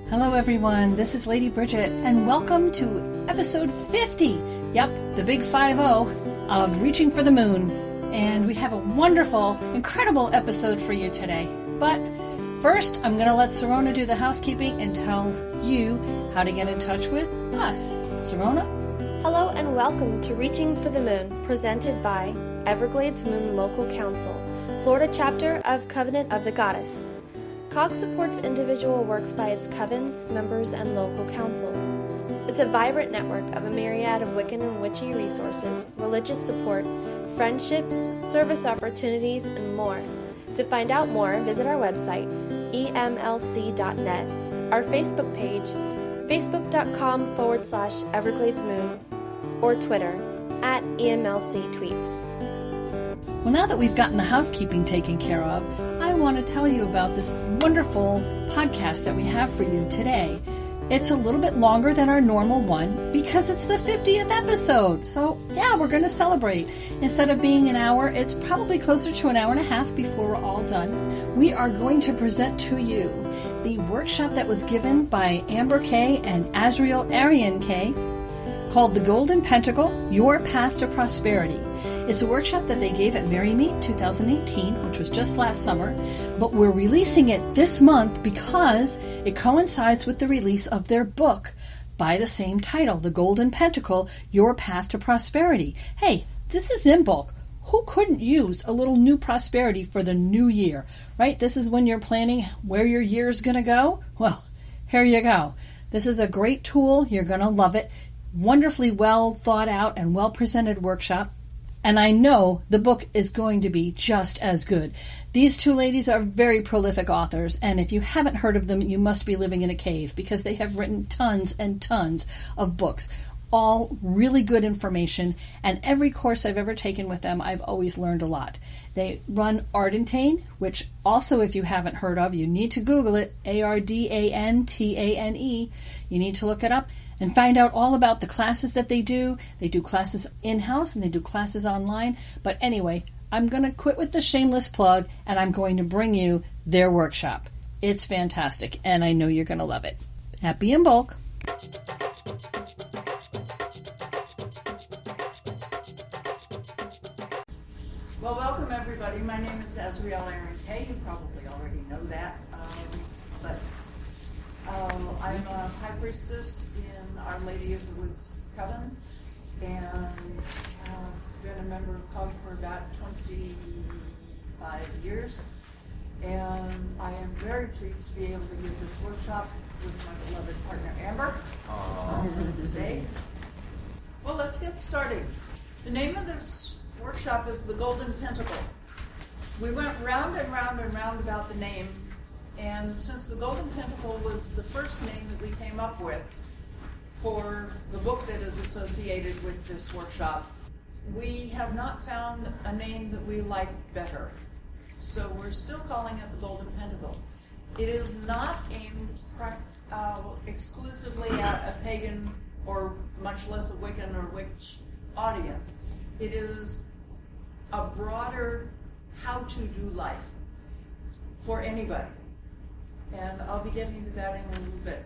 Hello everyone, this is Lady Bridget, and welcome to episode 50, yep, the big 5-0 of Reaching for the Moon. And we have a wonderful, incredible episode for you today. But first, I'm going to let Serona do the housekeeping and tell you how to get in touch with us. Serona? Hello and welcome to Reaching for the Moon, presented by Everglades Moon Local Council, Florida chapter of Covenant of the Goddess. COG supports individual works by its covens, members, and local councils. It's a vibrant network of a myriad of Wiccan and witchy resources, religious support, friendships, service opportunities, and more. To find out more, visit our website, emlc.net, our Facebook page, facebook.com/EvergladesMoon, or Twitter, @EMLCTweets. Well, now that we've gotten the housekeeping taken care of, I want to tell you about this wonderful podcast that we have for you today. It's a little bit longer than our normal one because it's the 50th episode. So, yeah, we're going to celebrate. Instead of being an hour, it's probably closer to an hour and a half before we're all done. We are going to present to you the workshop that was given by Amber K. and Azriel Arian K. called The Golden Pentacle, Your Path to Prosperity. It's a workshop that they gave at Merry Meet 2018, which was just last summer, but we're releasing it this month because it coincides with the release of their book by the same title, The Golden Pentacle, Your Path to Prosperity. Hey, this is Imbolc. Who couldn't use a little new prosperity for the new year, right? This is when you're planning where your year's going to go. Well, here you go. This is a great tool. You're going to love it. Wonderfully well thought out and well presented workshop. And I know the book is going to be just as good. These two ladies are very prolific authors, and if you haven't heard of them, you must be living in a cave because they have written tons and tons of books, all really good information, and every course I've ever taken with them, I've always learned a lot. They run Ardentane, which also, if you haven't heard of, you need to Google it, Ardantane. You need to look it up and find out all about the classes that they do. They do classes in-house and they do classes online. But anyway, I'm going to quit with the shameless plug and I'm going to bring you their workshop. It's fantastic and I know you're going to love it. Happy Imbolc! Well, welcome everybody. My name is Azriel Arian K. You probably already know that. I'm a high priestess in Our Lady of the Woods Coven, and I've been a member of COG for about 25 years. And I am very pleased to be able to give this workshop with my beloved partner Amber today. Well, let's get started. The name of this workshop is The Golden Pentacle. We went round and round and round about the name. And since the Golden Pentacle was the first name that we came up with for the book that is associated with this workshop, we have not found a name that we like better. So we're still calling it the Golden Pentacle. It is not aimed exclusively at a pagan or much less a Wiccan or witch audience. It is a broader how to do life for anybody. And I'll be getting to that in a little bit.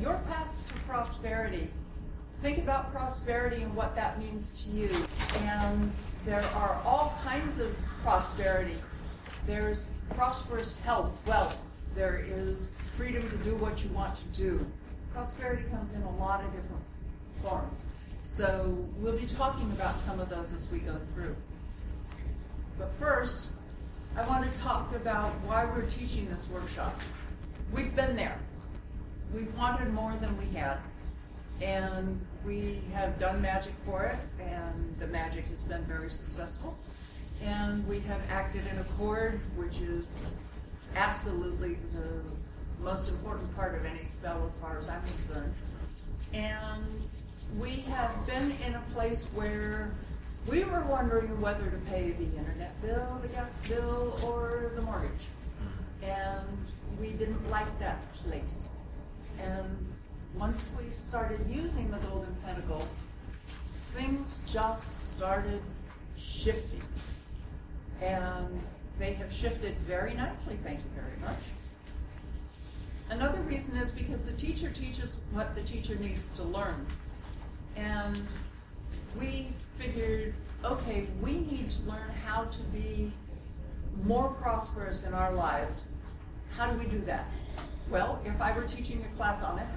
Your path to prosperity. Think about prosperity and what that means to you. And there are all kinds of prosperity. There's prosperous health, wealth. There is freedom to do what you want to do. Prosperity comes in a lot of different forms. So we'll be talking about some of those as we go through. But first, I want to talk about why we're teaching this workshop. We've been there. We've wanted more than we had. And we have done magic for it, and the magic has been very successful. And we have acted in accord, which is absolutely the most important part of any spell as far as I'm concerned. And we have been in a place where we were wondering whether to pay the internet bill, the gas bill, or the mortgage. And we didn't like that place. And once we started using the Golden Pentacle, things just started shifting. And they have shifted very nicely, thank you very much. Another reason is because the teacher teaches what the teacher needs to learn. And we figured, okay, we need to learn how to be more prosperous in our lives. How do we do that? Well, if I were teaching a class on it,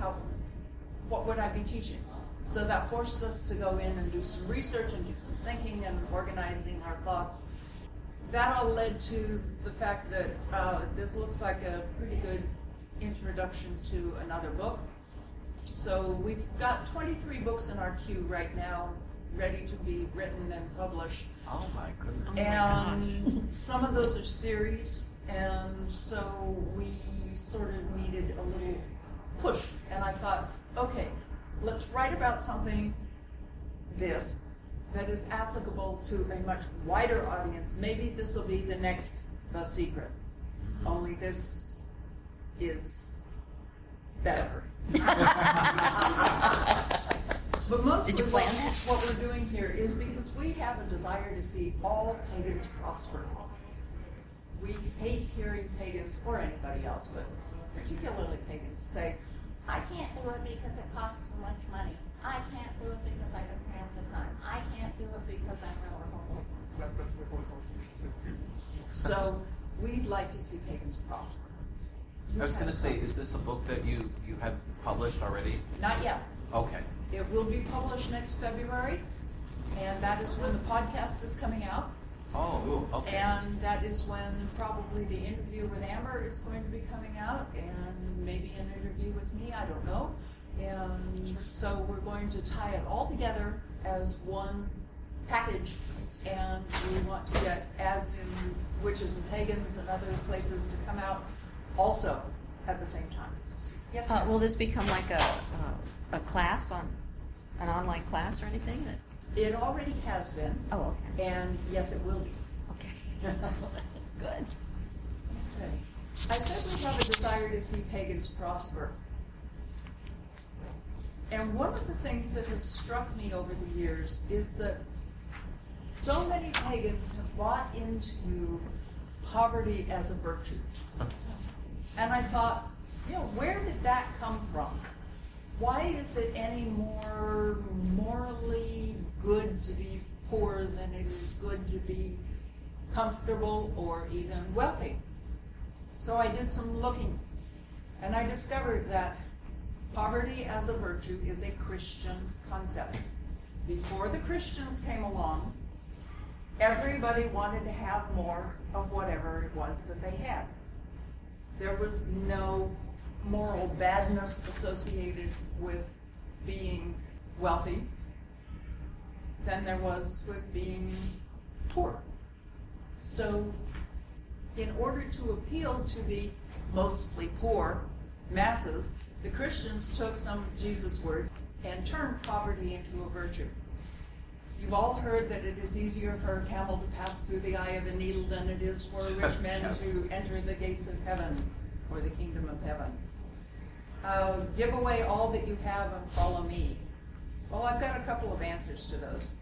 what would I be teaching? So that forced us to go in and do some research and do some thinking and organizing our thoughts. That all led to the fact that this looks like a pretty good introduction to another book. So we've got 23 books in our queue right now, ready to be written and published. Oh my goodness. And some of those are series, and so we sort of needed a little push. And I thought, okay, let's write about something, that is applicable to a much wider audience. Maybe this will be the next The Secret. Only this is better. But mostly Did you plan that? what we're doing here is because we have a desire to see all pagans prosper. We hate hearing pagans, or anybody else, but particularly pagans, say, I can't do it because it costs too much money. I can't do it because I don't have the time. I can't do it because I'm So we'd like to see pagans prosper. I was going to say, is this a book that you have published already? Not yet. Okay. It will be published next February, and that is when the podcast is coming out. Oh, okay. And that is when probably the interview with Amber is going to be coming out, and maybe an interview with me, I don't know. And so we're going to tie it all together as one package, and we want to get ads in Witches and Pagans and other places to come out also at the same time. Yes, ma'am? Will this become like a class on an online class or anything? It already has been, Oh, okay. and yes, it will be. Okay. Good. Okay. I said we have a desire to see pagans prosper. And one of the things that has struck me over the years is that so many pagans have bought into poverty as a virtue. And I thought, where did that come from? Why is it any more morally good to be poor than it is good to be comfortable or even wealthy? So I did some looking, and I discovered that poverty as a virtue is a Christian concept. Before the Christians came along, everybody wanted to have more of whatever it was that they had. There was no moral badness associated with being wealthy than there was with being poor. So in order to appeal to the mostly poor masses, the Christians took some of Jesus' words and turned poverty into a virtue. You've all heard that it is easier for a camel to pass through the eye of a needle than it is for a rich man Yes. to enter the gates of heaven, or the kingdom of heaven. Give away all that you have and follow me. Well, I've got a couple of answers to those.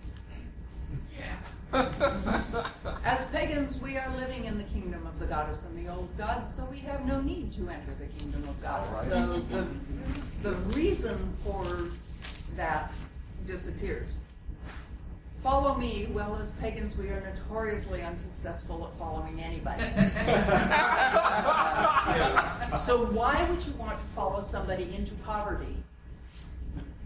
As pagans, we are living in the kingdom of the goddess and the old gods, so we have no need to enter the kingdom of God. Right. So the reason for that disappears. Follow me. Well, as pagans, we are notoriously unsuccessful at following anybody. So why would you want to follow somebody into poverty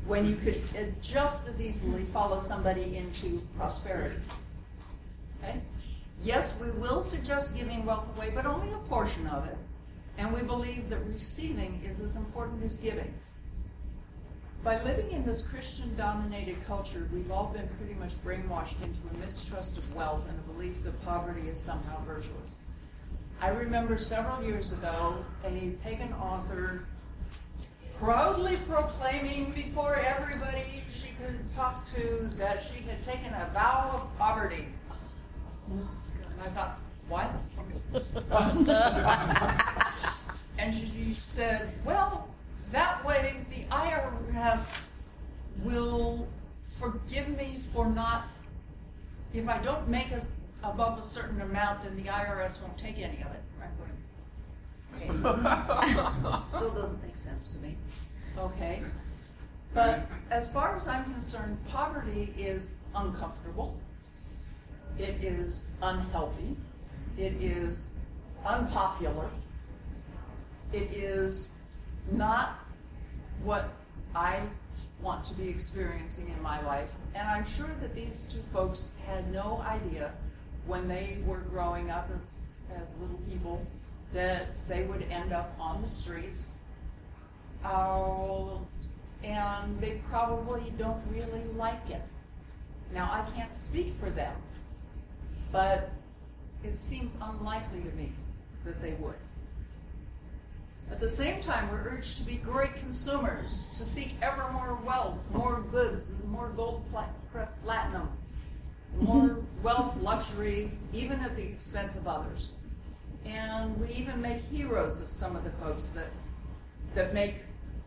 when you could just as easily follow somebody into prosperity? Okay? Yes, we will suggest giving wealth away, but only a portion of it. And we believe that receiving is as important as giving. By living in this Christian-dominated culture, we've all been pretty much brainwashed into a mistrust of wealth and a belief that poverty is somehow virtuous. I remember several years ago a pagan author proudly proclaiming before everybody she could talk to that she had taken a vow of poverty. And I thought, why the And she said, well, that way the IRS will forgive me for not, if I don't make above a certain amount, then the IRS won't take any of it. I'm going, okay. Still doesn't make sense. sense to me. Okay. But as far as I'm concerned, poverty is uncomfortable. It is unhealthy. It is unpopular. It is not what I want to be experiencing in my life. And I'm sure that these two folks had no idea when they were growing up as little people that they would end up on the streets. And they probably don't really like it. Now, I can't speak for them, but it seems unlikely to me that they would. At the same time, we're urged to be great consumers, to seek ever more wealth, more goods, more gold-pressed platinum, more wealth, luxury, even at the expense of others. And we even make heroes of some of the folks that make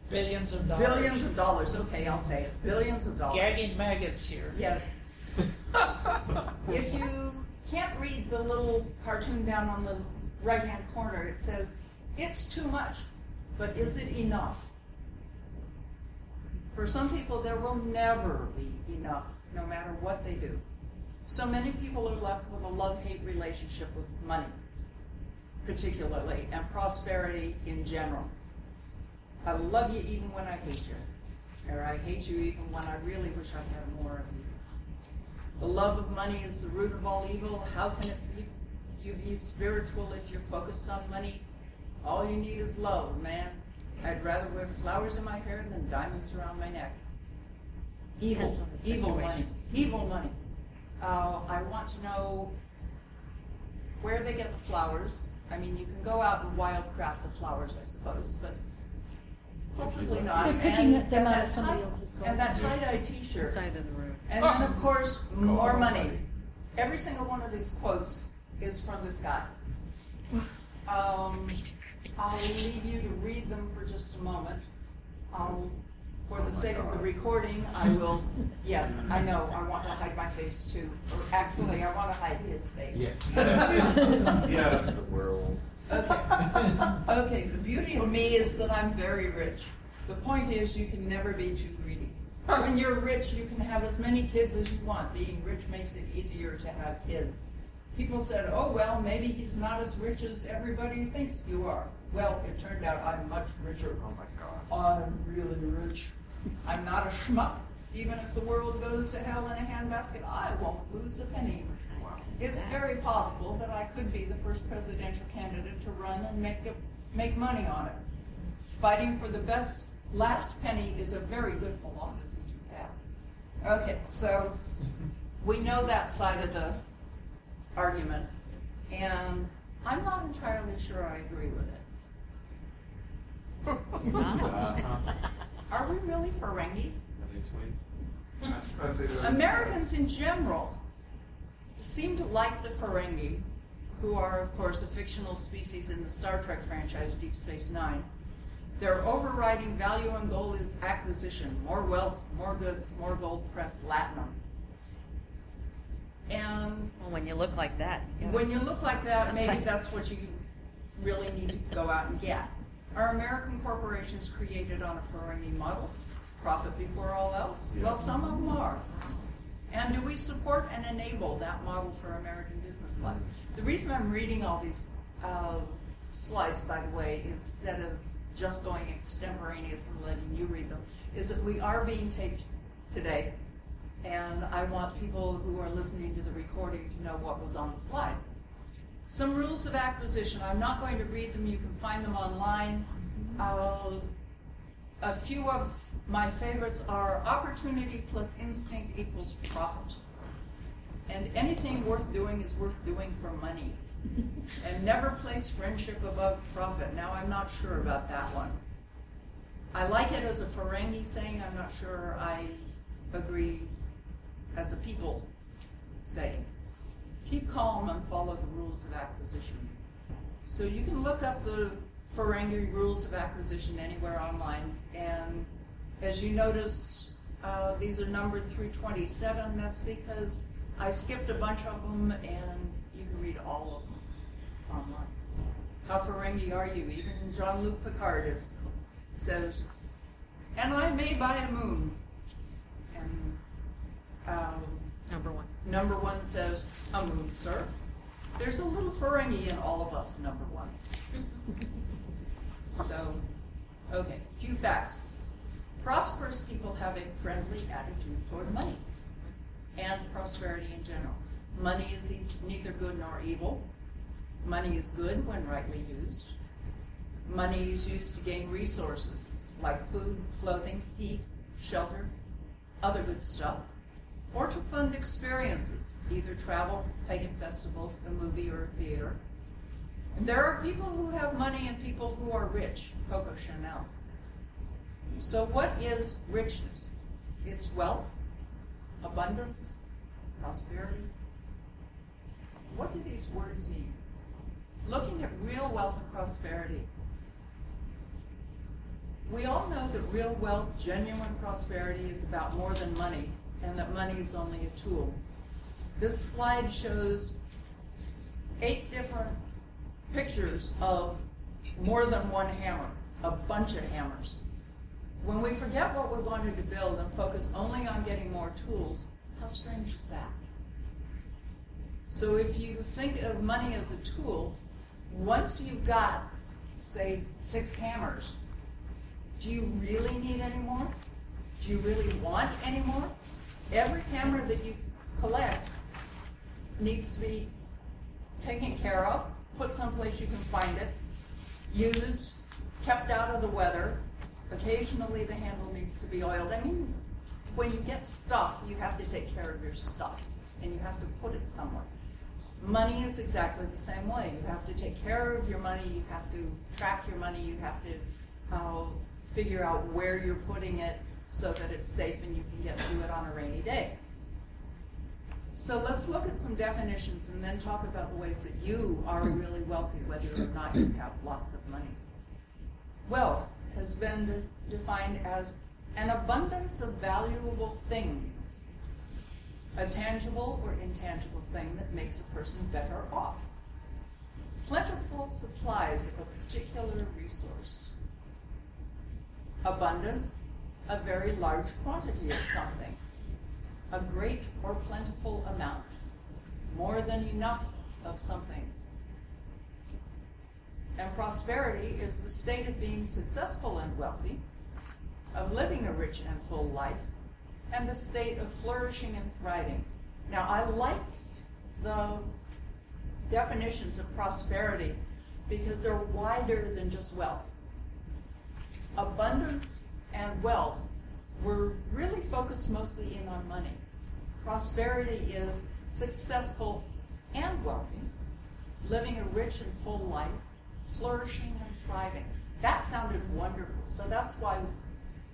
Billions of dollars. billions of dollars. Okay, I'll say it. Billions of dollars. Gagging maggots here. Yes. If you can't read the little cartoon down on the right-hand corner, it says, "It's too much, but is it enough?" For some people, there will never be enough, no matter what they do. So many people are left with a love-hate relationship with money, particularly, and prosperity in general. I love you even when I hate you, or I hate you even when I really wish I had more of you. The love of money is the root of all evil. How can you be spiritual if you're focused on money? All you need is love, man. I'd rather wear flowers in my hair than diamonds around my neck. Evil money. Evil money. I want to know where they get the flowers. I mean, you can go out and wildcraft the flowers, I suppose, but possibly not. They're picking And them out that of somebody else's garden. And that tie-dye t-shirt. Side of the room. And then, of course, more money. Every single one of these quotes is from this guy. I'll leave you to read them for just a moment. For the sake of the recording, I will. Yes, I know. I want to hide my face too. Or actually, I want to hide his face. Yes. Yes, the world. Okay, the beauty of me is that I'm very rich. The point is, you can never be too greedy. When you're rich, you can have as many kids as you want. Being rich makes it easier to have kids. People said, oh, well, maybe he's not as rich as everybody thinks you are. Well, it turned out I'm much richer. Oh my God. I'm really rich. I'm not a schmuck. Even if the world goes to hell in a handbasket, I won't lose a penny. Wow. It's very possible that I could be the first presidential candidate to run and make money on it. Fighting for the last penny is a very good philosophy to have. Okay, so we know that side of the argument, and I'm not entirely sure I agree with it. Are we really Ferengi? Americans in general seem to like the Ferengi, who are, of course, a fictional species in the Star Trek franchise, Deep Space Nine. Their overriding value and goal is acquisition, more wealth, more goods, more gold-pressed platinum. And Well, when you look like that. when you look like that, maybe that's what you really need to go out and get. Are American corporations created on a Ferengi model? Profit before all else? Well, some of them are. And do we support and enable that model for American business life? The reason I'm reading all these slides, by the way, instead of just going extemporaneous and letting you read them, is that we are being taped today, and I want people who are listening to the recording to know what was on the slide. Some rules of acquisition. I'm not going to read them. You can find them online. A few of my favorites are opportunity plus instinct equals profit. And anything worth doing is worth doing for money. And never place friendship above profit. Now, I'm not sure about that one. I like it as a Ferengi saying. I'm not sure I agree as a people saying. Keep calm and follow the rules of acquisition. So you can look up the Ferengi rules of acquisition anywhere online. And as you notice, these are numbered through 27. That's because I skipped a bunch of them, and you can read all of them online. How Ferengi are you? Even Jean-Luc Picard is says, and I may buy a moon. And Number one. number one says, a moon, sir. There's a little Ferengi in all of us, number one. So, okay, few facts. Prosperous people have a friendly attitude toward money and prosperity in general. Money is neither good nor evil. Money is good when rightly used. Money is used to gain resources like food, clothing, heat, shelter, other good stuff, or to fund experiences, either travel, pagan festivals, a movie, or a theater. And there are people who have money and people who are rich, Coco Chanel. So what is richness? It's wealth, abundance, prosperity. What do these words mean? Looking at real wealth and prosperity. We all know that real wealth, genuine prosperity is about more than money, and that money is only a tool. This slide shows 8 different pictures of more than one hammer, a bunch of hammers. When we forget what we're going to build and focus only on getting more tools, how strange is that? So if you think of money as a tool, once you've got, say, 6 hammers, do you really need any more? Do you really want any more? Every hammer that you collect needs to be taken care of, put someplace you can find it, used, kept out of the weather. Occasionally the handle needs to be oiled. I mean, when you get stuff, you have to take care of your stuff, and you have to put it somewhere. Money is exactly the same way. You have to take care of your money, you have to track your money, you have to figure out where you're putting it so that it's safe and you can get to it on a rainy day. So let's look at some definitions and then talk about the ways that you are really wealthy, whether or not you have lots of money. Wealth has been defined as an abundance of valuable things, a tangible or intangible thing that makes a person better off. Plentiful supplies of a particular resource. Abundance, a very large quantity of something. A great or plentiful amount, more than enough of something. And prosperity is the state of being successful and wealthy, of living a rich and full life, and the state of flourishing and thriving. Now, I like the definitions of prosperity because they're wider than just wealth. Abundance and wealth, we're really focused mostly in on money. Prosperity is successful and wealthy, living a rich and full life, flourishing and thriving. That sounded wonderful, so that's why I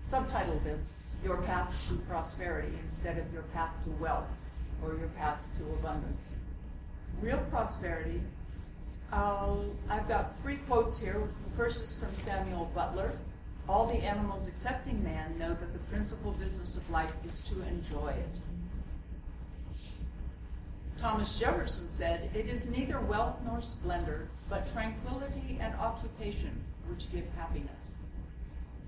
subtitled this Your Path to Prosperity instead of Your Path to Wealth or Your Path to Abundance. Real prosperity, I've got 3 quotes here. The first is from Samuel Butler. All the animals excepting man know that the principal business of life is to enjoy it. Thomas Jefferson said, it is neither wealth nor splendor, but tranquility and occupation which give happiness.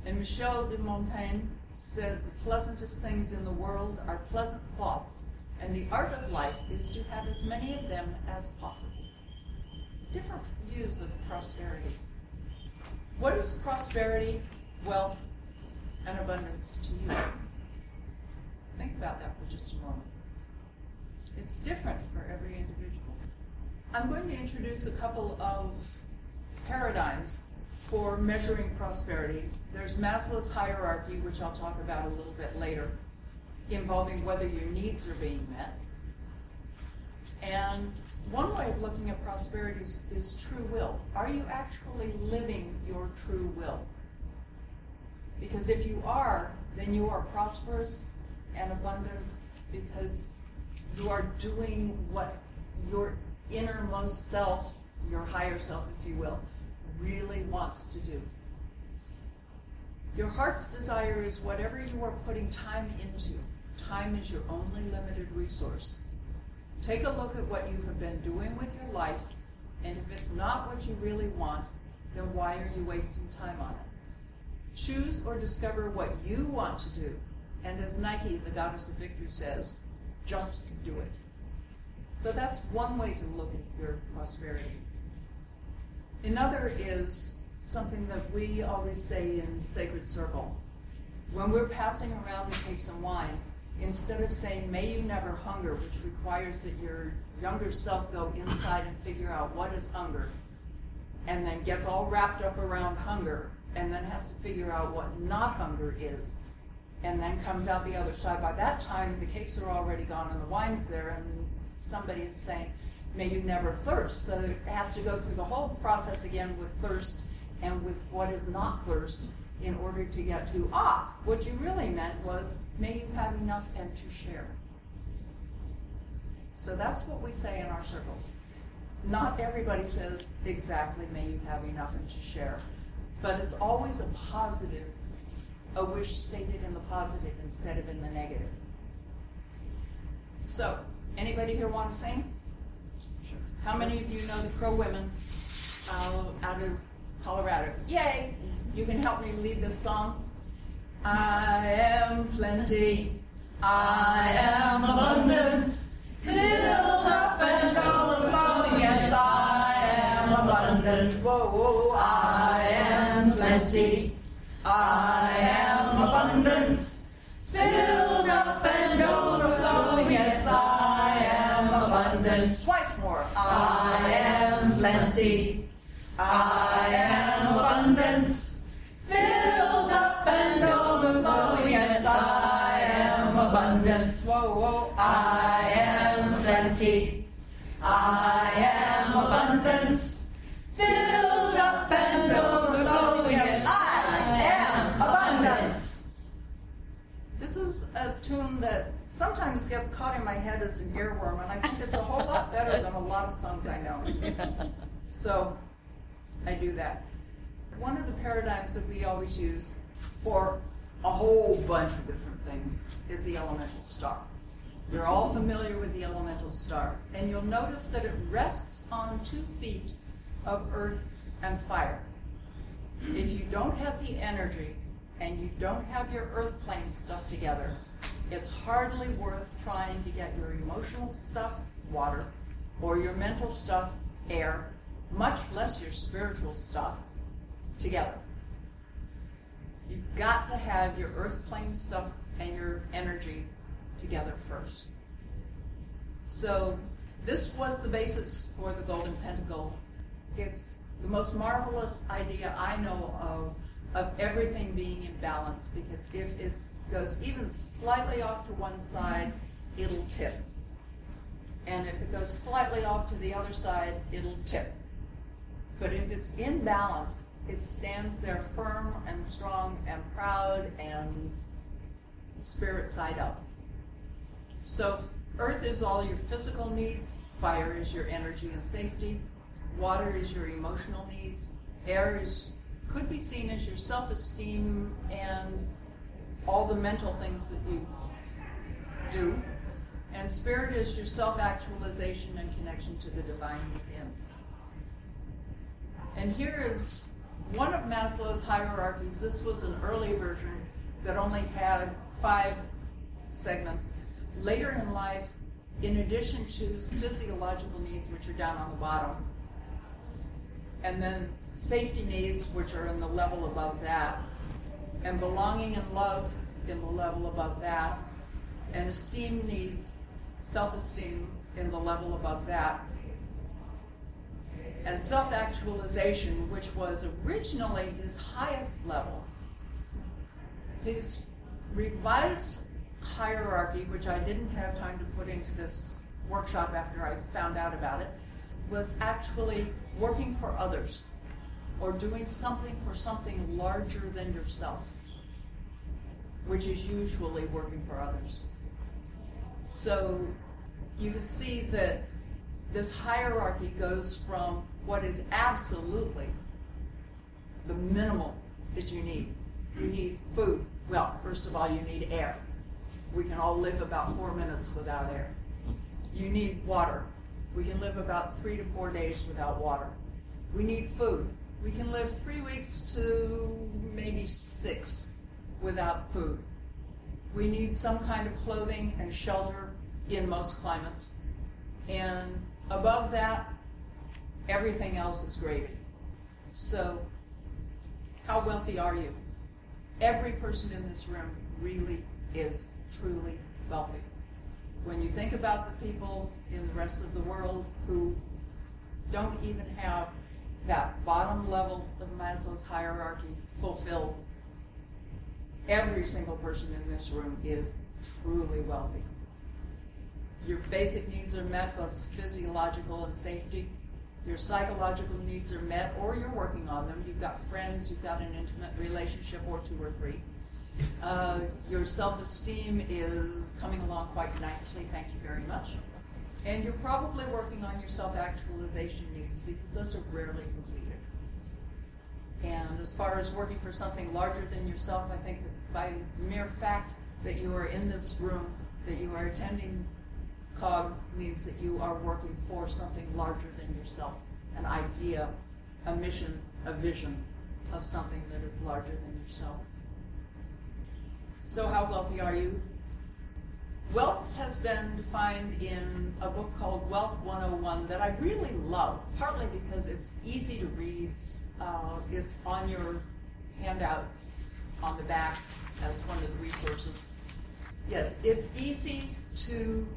And Michel de Montaigne said, the pleasantest things in the world are pleasant thoughts, and the art of life is to have as many of them as possible. Different views of prosperity. What is prosperity, wealth, and abundance to you? Think about that for just a moment. It's different for every individual. I'm going to introduce a couple of paradigms for measuring prosperity. There's Maslow's hierarchy, which I'll talk about a little bit later, involving whether your needs are being met. And one way of looking at prosperity is true will. Are you actually living your true will? Because if you are, then you are prosperous and abundant because you are doing what your innermost self, your higher self, if you will, really wants to do. Your heart's desire is whatever you are putting time into. Time is your only limited resource. Take a look at what you have been doing with your life, and if it's not what you really want, then why are you wasting time on it? Choose or discover what you want to do. And as Nike, the goddess of victory, says, just do it. So that's one way to look at your prosperity. Another is something that we always say in Sacred Circle. When we're passing around the cakes and wine, instead of saying, may you never hunger, which requires that your younger self go inside and figure out what is hunger, and then gets all wrapped up around hunger, and then has to figure out what not hunger is, and then comes out the other side. By that time, the cakes are already gone and the wine's there, and somebody is saying, may you never thirst. So it has to go through the whole process again with thirst and with what is not thirst in order to get to, what you really meant was, may you have enough and to share. So that's what we say in our circles. Not everybody says exactly, may you have enough and to share. But it's always a positive, a wish stated in the positive instead of in the negative. So, anybody here want to sing? Sure. How many of you know the Crow Women out of Colorado? Yay! You can help me lead this song. I am plenty, I am abundance, filled up and overflowing, yes, I am abundance. Whoa, whoa, I am plenty, I am abundance, filled up and overflowing, yes, I am abundance. Twice more. I am plenty, I am abundance, filled up and overflowing, yes, I am abundance. Whoa, whoa, I am plenty, I am abundance, filled up and overflowing, yes, I am abundance. This is a tune that sometimes gets caught in my head as an earworm, and I think it's a whole lot better than a lot of songs I know. So, I do that. One of the paradigms that we always use for a whole bunch of different things is the elemental star. You're all familiar with the elemental star, and you'll notice that it rests on 2 feet of earth and fire. If you don't have the energy and you don't have your earth plane stuff together, it's hardly worth trying to get your emotional stuff, water, or your mental stuff, air, much less your spiritual stuff, together. You've got to have your earth plane stuff and your energy together first. So this was the basis for the Golden Pentacle. It's the most marvelous idea I know of everything being in balance, because if it goes even slightly off to one side, it'll tip. And if it goes slightly off to the other side, it'll tip. But if it's in balance, it stands there firm and strong and proud and spirit side up. So earth is all your physical needs, fire is your energy and safety, water is your emotional needs, air could be seen as your self-esteem and all the mental things that you do, and spirit is your self-actualization and connection to the divine within. And here is one of Maslow's hierarchies. This was an early version that only had 5 segments. Later in life, in addition to physiological needs, which are down on the bottom, and then safety needs, which are in the level above that, and belonging and love in the level above that, and esteem needs, self-esteem in the level above that, and self-actualization, which was originally his highest level. His revised hierarchy, which I didn't have time to put into this workshop after I found out about it, was actually working for others, or doing something for something larger than yourself, which is usually working for others. So you can see that this hierarchy goes from what is absolutely the minimal that you need. You need food. Well, first of all, you need air. We can all live about 4 minutes without air. You need water. We can live about 3 to 4 days without water. We need food. We can live 3 weeks to maybe 6 without food. We need some kind of clothing and shelter in most climates. And above that, everything else is gravy. So, how wealthy are you? Every person in this room really is truly wealthy. When you think about the people in the rest of the world who don't even have that bottom level of Maslow's hierarchy fulfilled, every single person in this room is truly wealthy. Your basic needs are met, both physiological and safety. Your psychological needs are met, or you're working on them. You've got friends, you've got an intimate relationship, or 2 or 3. Your self-esteem is coming along quite nicely, thank you very much. And you're probably working on your self-actualization needs, because those are rarely completed. And as far as working for something larger than yourself, I think that by mere fact that you are in this room, that you are attending COG, means that you are working for something larger than yourself, an idea, a mission, a vision of something that is larger than yourself. So how wealthy are you? Wealth has been defined in a book called Wealth 101 that I really love, partly because it's easy to read. It's on your handout on the back as one of the resources. Yes, it's easy to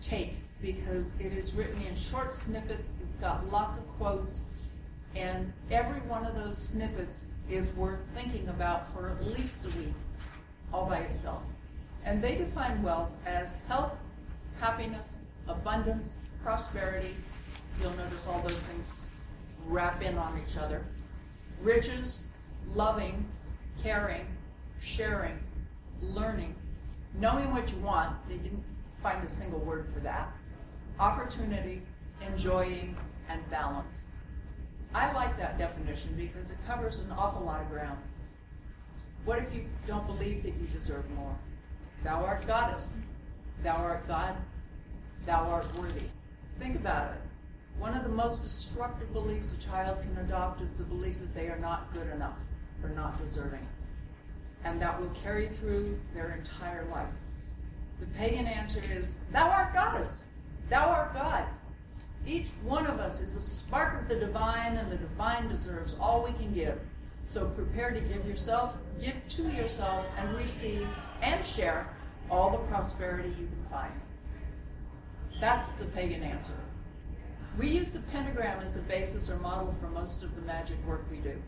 take because it is written in short snippets. It's got lots of quotes, and every one of those snippets is worth thinking about for at least a week, all by itself. And they define wealth as health, happiness, abundance, prosperity. You'll notice all those things wrap in on each other. Riches, loving, caring, sharing, learning, knowing what you want. They didn't find a single word for that. Opportunity, enjoying, and balance. I like that definition because it covers an awful lot of ground. What if you don't believe that you deserve more? Thou art goddess. Thou art God. Thou art worthy. Think about it. One of the most destructive beliefs a child can adopt is the belief that they are not good enough or not deserving. And that will carry through their entire life. The pagan answer is, thou art goddess. Thou art God. Each one of us is a spark of the divine, and the divine deserves all we can give. So prepare to give to yourself, and receive and share all the prosperity you can find. That's the pagan answer. We use the pentagram as a basis or model for most of the magic work we do.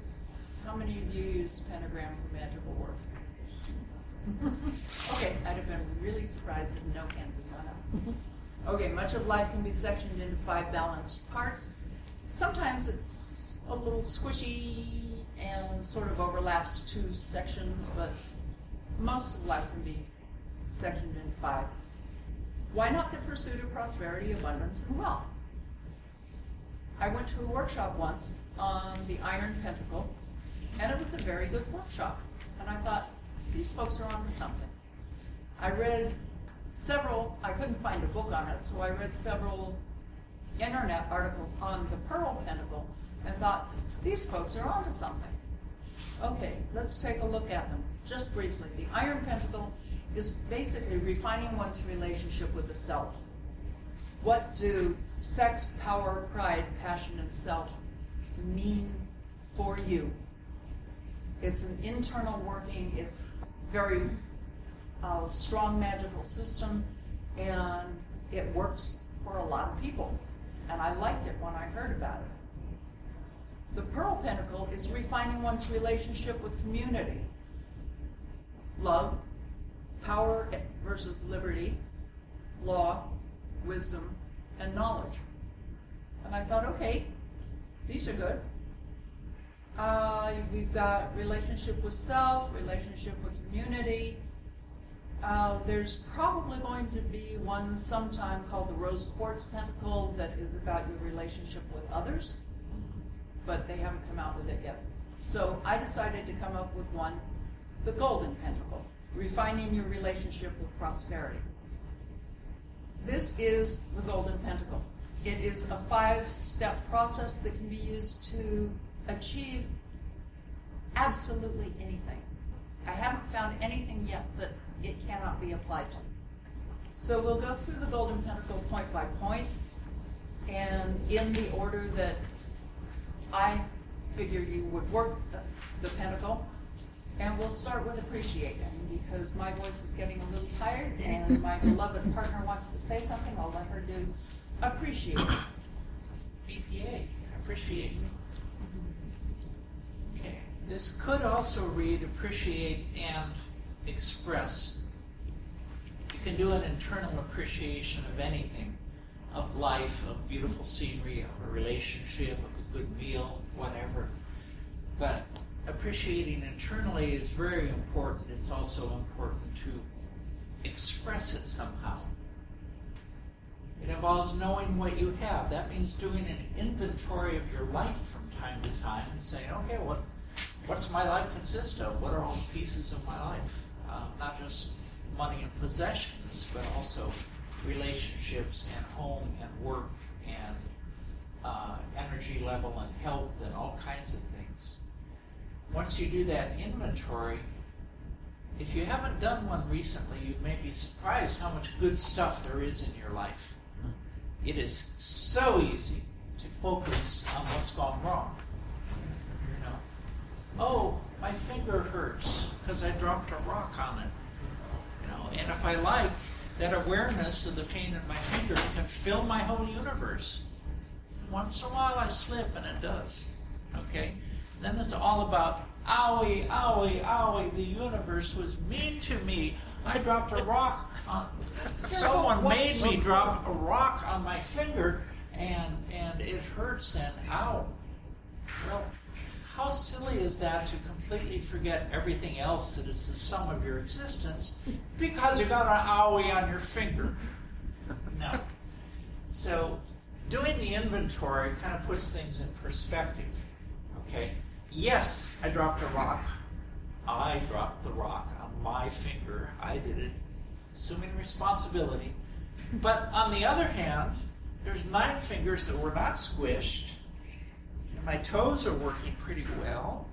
How many of you use the pentagram for magical work? Okay, I'd have been really surprised if no hands had gone up. Okay, much of life can be sectioned into 5 balanced parts. Sometimes it's a little squishy and sort of overlaps 2 sections, but most of life can be sectioned into 5. Why not the pursuit of prosperity, abundance, and wealth? I went to a workshop once on the Iron Pentacle, and it was a very good workshop. And I thought, these folks are onto something. I read several, I couldn't find a book on it, so I read several internet articles on the Pearl Pentacle and thought, these folks are onto something. Okay, let's take a look at them, just briefly. The Iron Pentacle is basically refining one's relationship with the self. What do sex, power, pride, passion, and self mean for you? It's an internal working, it's very strong magical system, and it works for a lot of people. And I liked it when I heard about it. The Pearl Pentacle is refining one's relationship with community. Love, power versus liberty, law, wisdom, and knowledge. And I thought, okay, these are good. We've got relationship with self, relationship with community. There's probably going to be one sometime called the Rose Quartz Pentacle that is about your relationship with others, but they haven't come out with it yet. So I decided to come up with one, the Golden Pentacle, refining your relationship with prosperity. This is the Golden Pentacle. It is a 5-step process that can be used to achieve absolutely anything. I haven't found anything yet that it cannot be applied to. So we'll go through the Golden Pentacle point by point, and in the order that I figure you would work the pentacle. And we'll start with appreciating, because my voice is getting a little tired, and my beloved partner wants to say something. I'll let her do appreciate. BPA, appreciate. Okay, this could also read appreciate and express. You can do an internal appreciation of anything, of life, of beautiful scenery, of a relationship, of a good meal, whatever. But appreciating internally is very important. It's also important to express it somehow. It involves knowing what you have. That means doing an inventory of your life from time to time and saying, okay, what's my life consist of? What are all the pieces of my life? Not just money and possessions, but also relationships and home and work and energy level and health and all kinds of things. Once you do that inventory, if you haven't done one recently, you may be surprised how much good stuff there is in your life. It is so easy to focus on what's gone wrong. You know, oh, my finger hurts because I dropped a rock on it. You know, and if I like, that awareness of the pain in my finger can fill my whole universe. Once in a while I slip, and it does. Okay? Then it's all about, owie, owie, owie, the universe was mean to me. I dropped a rock on... Someone made me drop a rock on my finger, and it hurts, and ow. Well, how silly is that to completely forget everything else that is the sum of your existence because you got an owie on your finger? No. So, doing the inventory kind of puts things in perspective. Okay? Yes, I dropped a rock. I dropped the rock on my finger. I did it, assuming responsibility. But on the other hand, there's 9 fingers that were not squished. And my toes are working pretty well.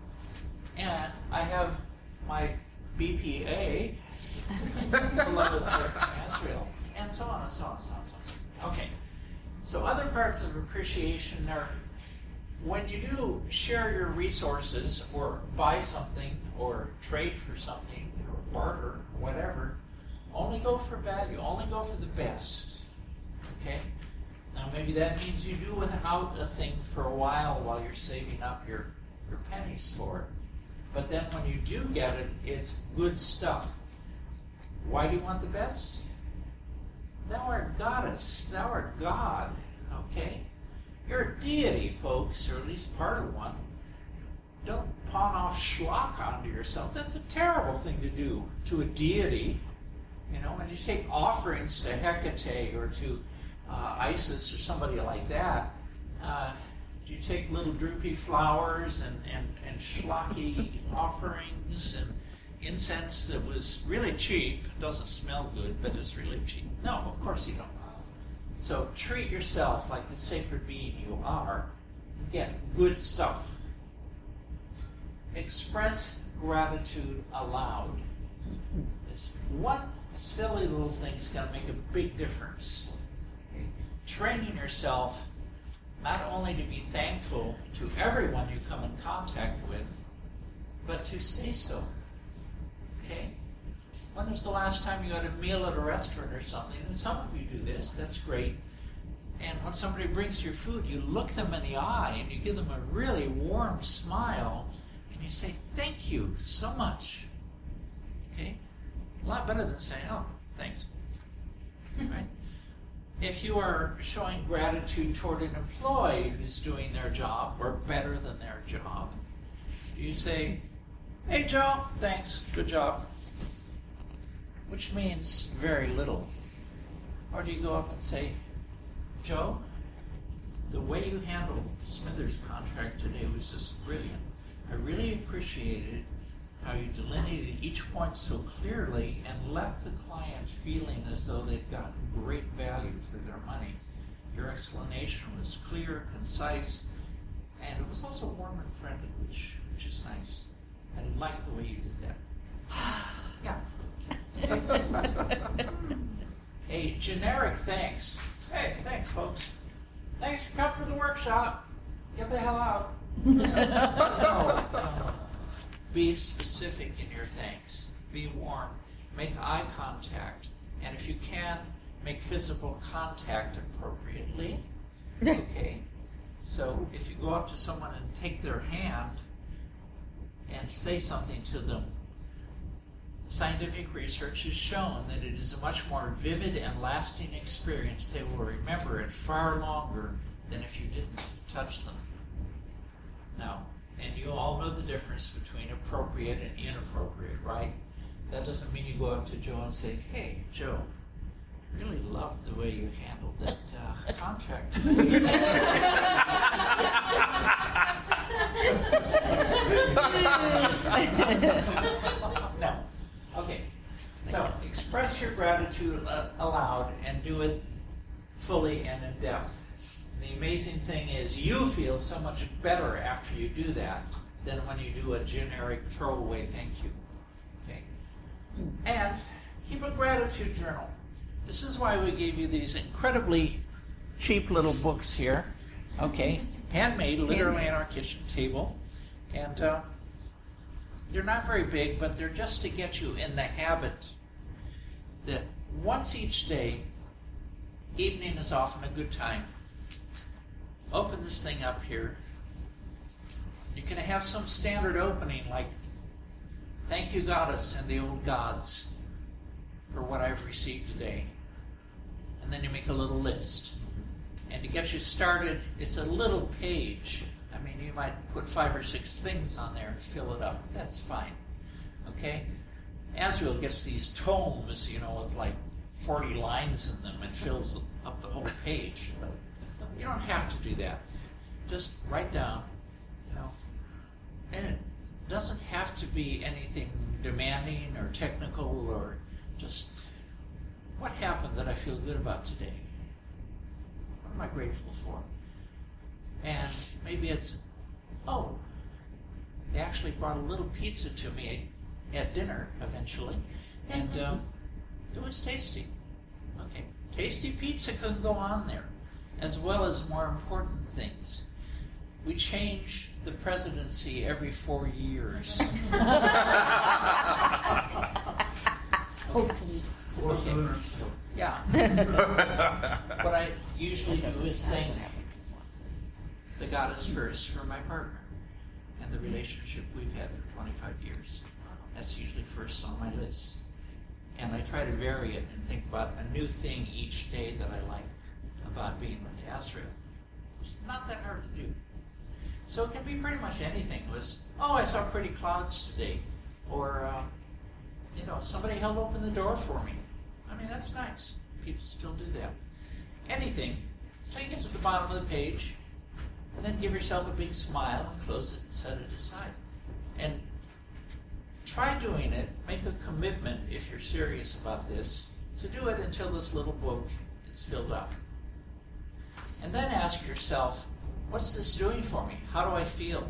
And I have my BPA, beloved Israel, and so on and so on and so on and so on. Okay. So other parts of appreciation are when you do share your resources or buy something or trade for something or barter or whatever, only go for value, only go for the best. Okay? Now maybe that means you do without a thing for a while you're saving up your pennies for it. But then when you do get it, it's good stuff. Why do you want the best? Thou art goddess, thou art God. Okay? You're a deity, folks, or at least part of one. Don't pawn off schlock onto yourself. That's a terrible thing to do to a deity. You know, when you take offerings to Hecate or to Isis or somebody like that, you take little droopy flowers and schlocky offerings and incense that was really cheap. It doesn't smell good, but it's really cheap. No, of course you don't. So treat yourself like the sacred being you are. Get good stuff. Express gratitude aloud. This one silly little thing's going to make a big difference. Okay? Training yourself not only to be thankful to everyone you come in contact with, but to say so. Okay? When was the last time you had a meal at a restaurant or something? And some of you do this. That's great. And when somebody brings your food, you look them in the eye and you give them a really warm smile and you say, thank you so much. Okay? A lot better than saying, oh, thanks. Right? If you are showing gratitude toward an employee who's doing their job or better than their job, do you say, hey, Joe, thanks, good job? Which means very little. Or do you go up and say, Joe, the way you handled the Smithers contract today was just brilliant. I really appreciated how you delineated each point so clearly and left the client feeling as though they'd gotten great value for their money. Your explanation was clear, concise, and it was also warm and friendly, which is nice. I like the way you did that. a generic thanks. Hey, thanks, folks. Thanks for coming to the workshop. Get the hell out. No. Be specific in your thanks. Be warm. Make eye contact. And if you can, make physical contact appropriately. Okay? So if you go up to someone and take their hand and say something to them, scientific research has shown that it is a much more vivid and lasting experience. They will remember it far longer than if you didn't touch them. Now, and you all know the difference between appropriate and inappropriate, right? That doesn't mean you go up to Joe and say, "Hey, Joe, really loved the way you handled that contract." No. Okay. So express your gratitude aloud and do it fully and in depth. The amazing thing is you feel so much better after you do that than when you do a generic throwaway thank you. Okay. And keep a gratitude journal. This is why we gave you these incredibly cheap little books here. Okay. Handmade, literally on our kitchen table. And they're not very big, but they're just to get you in the habit that once each day, evening is often a good time. Open this thing up here. You can have some standard opening like, "Thank you, Goddess and the old gods, for what I've received today." And then you make a little list. And to get you started, it's a little page. I mean, you might put 5 or 6 things on there and fill it up. That's fine. Okay? Azrael gets these tomes, with like 40 lines in them and fills up the whole page. You don't have to do that. Just write down, and it doesn't have to be anything demanding or technical, or just, what happened that I feel good about today? What am I grateful for? And maybe it's, oh, they actually brought a little pizza to me at dinner eventually, and it was tasty. Okay, tasty pizza can go on there, as well as more important things. We change the presidency every 4 years. Hopefully. Or sooner. Yeah. What I usually do is thank the goddess first for my partner and the relationship we've had for 25 years. That's usually first on my list. And I try to vary it and think about a new thing each day that I like about being with Azrael. It's not that hard to do. So it can be pretty much anything. It was, oh, I saw pretty clouds today. Or, somebody held open the door for me. I mean, that's nice. People still do that. Anything. So you get to the bottom of the page, and then give yourself a big smile and close it and set it aside. And try doing it. Make a commitment, if you're serious about this, to do it until this little book is filled up. And then ask yourself, what's this doing for me? How do I feel?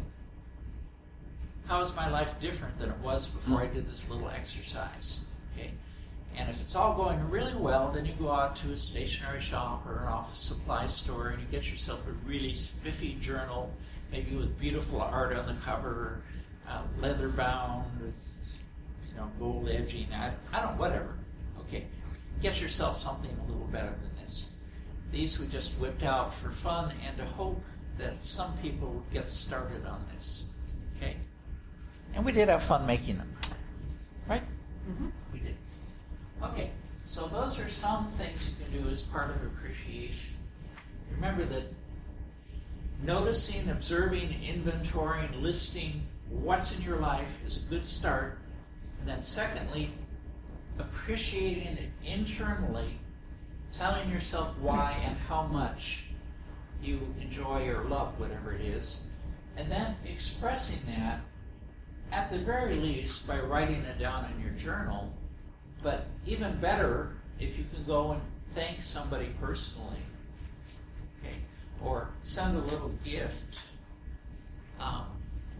How is my life different than it was before I did this little exercise? Okay? And if it's all going really well, then you go out to a stationery shop or an office supply store and you get yourself a really spiffy journal, maybe with beautiful art on the cover, leather bound with gold edging. I don't know, whatever. Okay, get yourself something a little better than this. These we just whipped out for fun and to hope that some people would get started on this. Okay, and we did have fun making them, right? Mm-hmm. We did. Okay, so those are some things you can do as part of appreciation. Remember that noticing, observing, inventorying, listing what's in your life is a good start. And then secondly, appreciating it internally, telling yourself why and how much you enjoy or love whatever it is, and then expressing that at the very least by writing it down in your journal. But even better if you can go and thank somebody personally, okay, or send a little gift.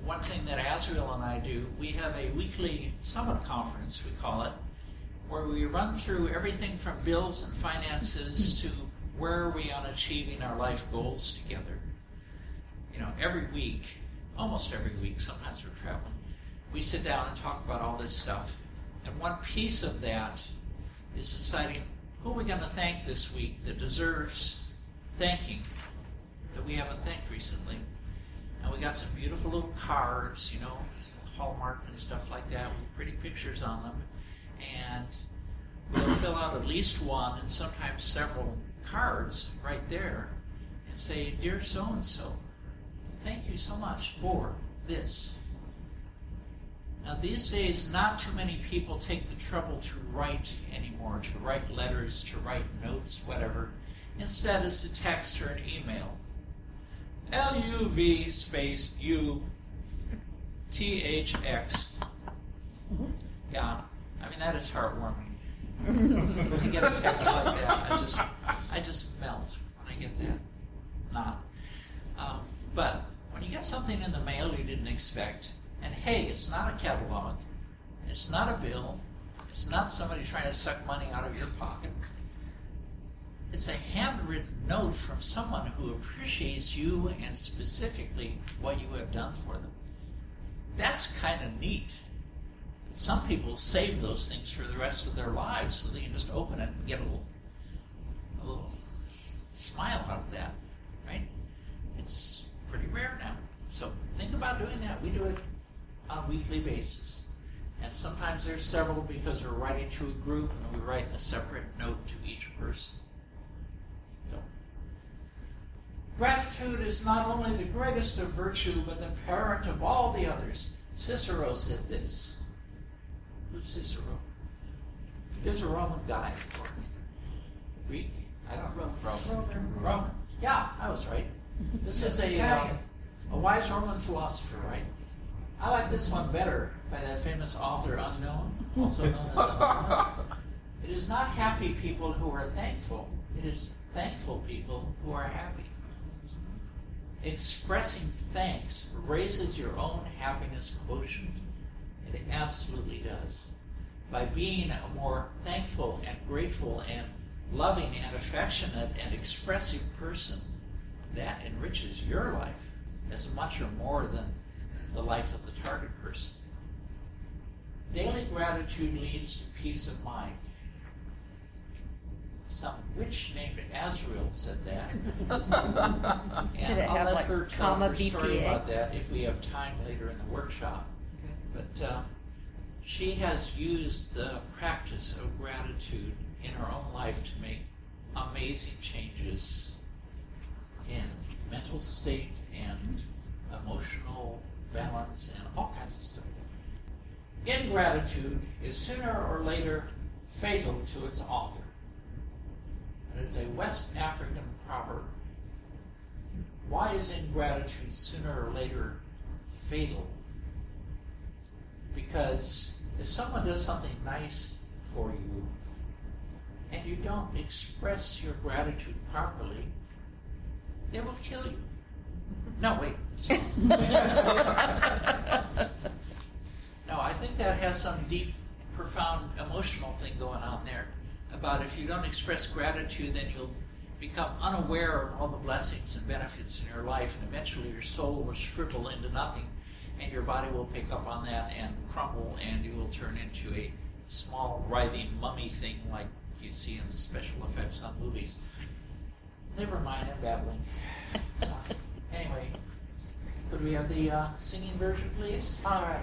One thing that Azrael and I do, we have a weekly summit conference, we call it, where we run through everything from bills and finances to where are we on achieving our life goals together. Every week, almost every week, sometimes we're traveling, we sit down and talk about all this stuff. And one piece of that is deciding who are we going to thank this week that deserves thanking that we haven't thanked recently. And we got some beautiful little cards, Hallmark and stuff like that with pretty pictures on them. And we'll fill out at least one and sometimes several cards right there and say, "Dear so-and-so, thank you so much for this." Now these days, not too many people take the trouble to write anymore, to write letters, to write notes, whatever. Instead, it's a text or an email. LUV space U THX. Yeah, that is heartwarming. To get a text like that, I just melt when I get that. But when you get something in the mail you didn't expect, and hey, it's not a catalog, it's not a bill, it's not somebody trying to suck money out of your pocket. It's a handwritten note from someone who appreciates you and specifically what you have done for them. That's kind of neat. Some people save those things for the rest of their lives so they can just open it and get a little smile out of that, right? It's pretty rare now. So think about doing that. We do it on a weekly basis. And sometimes there's several because we're writing to a group and we write a separate note to each person. So, gratitude is not only the greatest of virtue, but the parent of all the others. Cicero said this. Who's Cicero? He was a Roman guy. Or Greek? I don't know. Roman. Yeah, I was right. This is a wise Roman philosopher, right? I like this one better by that famous author Unknown, also known as Anonymous. It is not happy people who are thankful. It is thankful people who are happy. Expressing thanks raises your own happiness quotient. It absolutely does. By being a more thankful and grateful and loving and affectionate and expressive person, that enriches your life as much or more than the life of the target person. Daily gratitude leads to peace of mind. Some witch named Azrael said that. Should And it I'll have, let like, her tell comma her story BPA? about that if we have time later in the workshop. But she has used the practice of gratitude in her own life to make amazing changes in mental state and emotional balance and all kinds of stuff. Ingratitude is sooner or later fatal to its author. It is a West African proverb. Why is ingratitude sooner or later fatal? Because if someone does something nice for you and you don't express your gratitude properly, they will kill you. No, wait. No, I think that has some deep, profound emotional thing going on there about if you don't express gratitude, then you'll become unaware of all the blessings and benefits in your life, and eventually your soul will shrivel into nothing, and your body will pick up on that and crumble, and you will turn into a small, writhing mummy thing like you see in special effects on movies. Never mind, I'm babbling. Anyway, could we have the singing version, please? All right.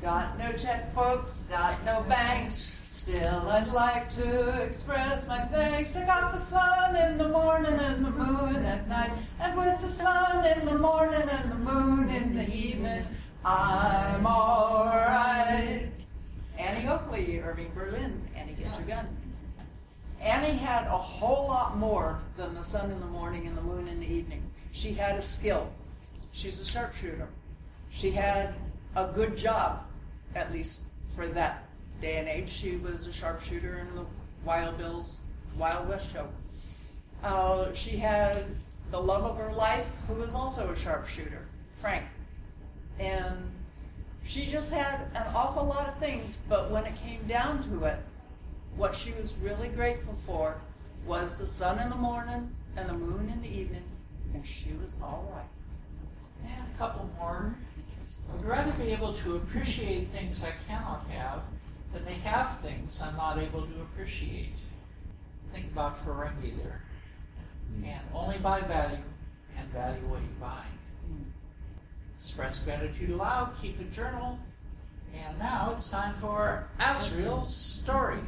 Got no checkbooks, got no banks. Still, I'd like to express my thanks. I got the sun in the morning and the moon at night. And with the sun in the morning and the moon in the evening, I'm all right. Annie Oakley, Irving Berlin. Annie, get your gun. Annie had a whole lot more than the sun in the morning and the moon in the evening. She had a skill. She's a sharpshooter. She had a good job, at least for that day and age. She was a sharpshooter in the Wild Bill's Wild West show. She had the love of her life, who was also a sharpshooter, Frank. And she just had an awful lot of things, but when it came down to it, What she was really grateful for was the sun in the morning and the moon in the evening, and she was all right. And a couple more. I would rather be able to appreciate things I cannot have than to have things I'm not able to appreciate. Think about Ferengi there. And only buy value and value what you buy. Express gratitude aloud, keep a journal. And now it's time for Azriel's story.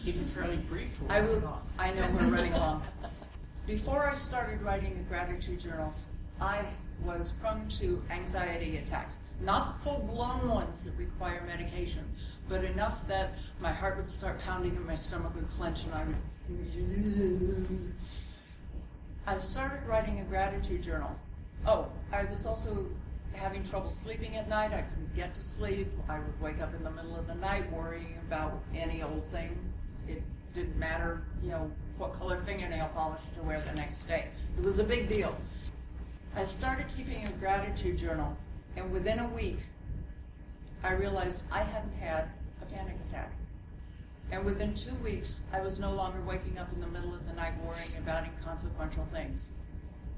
Keep it fairly brief. I know we're running along. Before I started writing a gratitude journal, I was prone to anxiety attacks. Not the full-blown ones that require medication, but enough that my heart would start pounding and my stomach would clench and I would... I started writing a gratitude journal. Oh, I was also having trouble sleeping at night. I couldn't get to sleep. I would wake up in the middle of the night worrying about any old thing. It didn't matter, what color fingernail polish to wear the next day. It was a big deal. I started keeping a gratitude journal, and within a week, I realized I hadn't had a panic attack. And within 2 weeks, I was no longer waking up in the middle of the night worrying about inconsequential things.